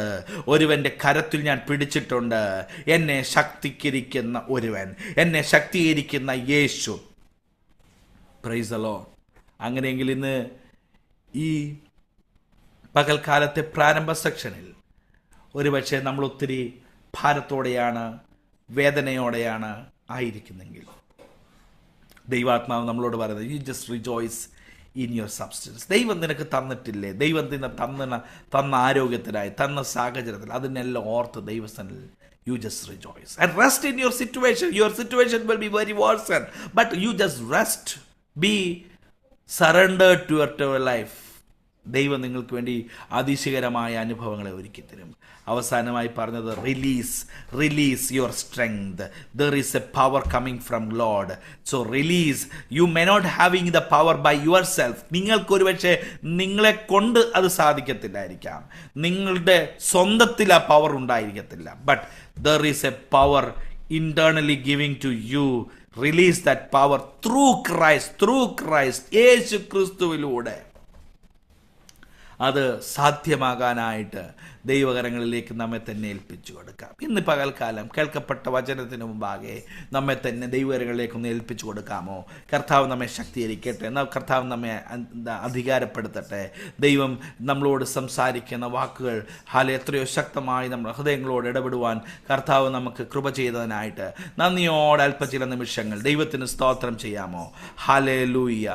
ഒരുവൻ്റെ കരത്തിൽ ഞാൻ പിടിച്ചിട്ടുണ്ട്. എന്നെ ശക്തീകരിക്കുന്ന ഒരുവൻ, എന്നെ ശക്തീകരിക്കുന്ന യേശു. Praise the Lord. അങ്ങനെയെങ്കിൽ ഇന്ന് ഈ പകൽക്കാലത്തെ പ്രാരംഭ സെക്ഷനിൽ ഒരുപക്ഷെ നമ്മൾ ഒത്തിരി ഭാരത്തോടെയാണ്, വേദനയോടെയാണ് ആയിരിക്കുന്നെങ്കിൽ, ദൈവാത്മാവ് നമ്മളോട് പറയുന്നത്, U just rejoice in your substance. ദൈവം നിനക്ക് തന്നിട്ടില്ലേ? ദൈവം തന്ന ആരോഗ്യത്തിനായി, തന്ന സാഹചര്യത്തിൽ, അതിനെല്ലാം ഓർത്ത് ദൈവസ്ഥനിൽ you just rejoice and rest in your situation. Your situation will be very worsen, but you just rest, be surrendered to your life. ദൈവം നിങ്ങൾക്ക് വേണ്ടി അതിശയകരമായ അനുഭവങ്ങളെ ഒരുക്കി തരും. അവസാനമായി പറഞ്ഞത്, release your strength. There is a power coming from Lord. So release. You may not having the power by your self. നിങ്ങൾക്കൊരു പക്ഷേ നിങ്ങളെ കൊണ്ട് അത് സാധിക്കത്തില്ലായിരിക്കാം. നിങ്ങളുടെ സ്വന്തത്തിൽ ആ പവർ ഉണ്ടായിരിക്കത്തില്ല. But there is a power internally giving to you. Release that power through Christ. യേശു ക്രിസ്തുവിലൂടെ അത് സാധ്യമാകാനായിട്ട് ദൈവകരങ്ങളിലേക്ക് നമ്മെ തന്നെ ഏൽപ്പിച്ചു കൊടുക്കാം. ഇന്ന് പകൽക്കാലം കേൾക്കപ്പെട്ട വചനത്തിന് മുമ്പാകെ നമ്മെ തന്നെ ദൈവകരങ്ങളിലേക്കൊന്ന് ഏൽപ്പിച്ചു കൊടുക്കാമോ? കർത്താവ് നമ്മെ ശക്തീകരിക്കട്ടെ. കർത്താവ് നമ്മെ അധികാരപ്പെടുത്തട്ടെ. ദൈവം നമ്മളോട് സംസാരിക്കുന്ന വാക്കുകൾ എത്രയോ ശക്തമായി നമ്മുടെ ഹൃദയങ്ങളോട് ഇടപെടുവാൻ കർത്താവ് നമുക്ക് കൃപ ചെയ്തതിനായിട്ട് നന്ദിയോടെ അല്പ ചില നിമിഷങ്ങൾ ദൈവത്തിന് സ്തോത്രം ചെയ്യാമോ? ഹല്ലേലൂയ.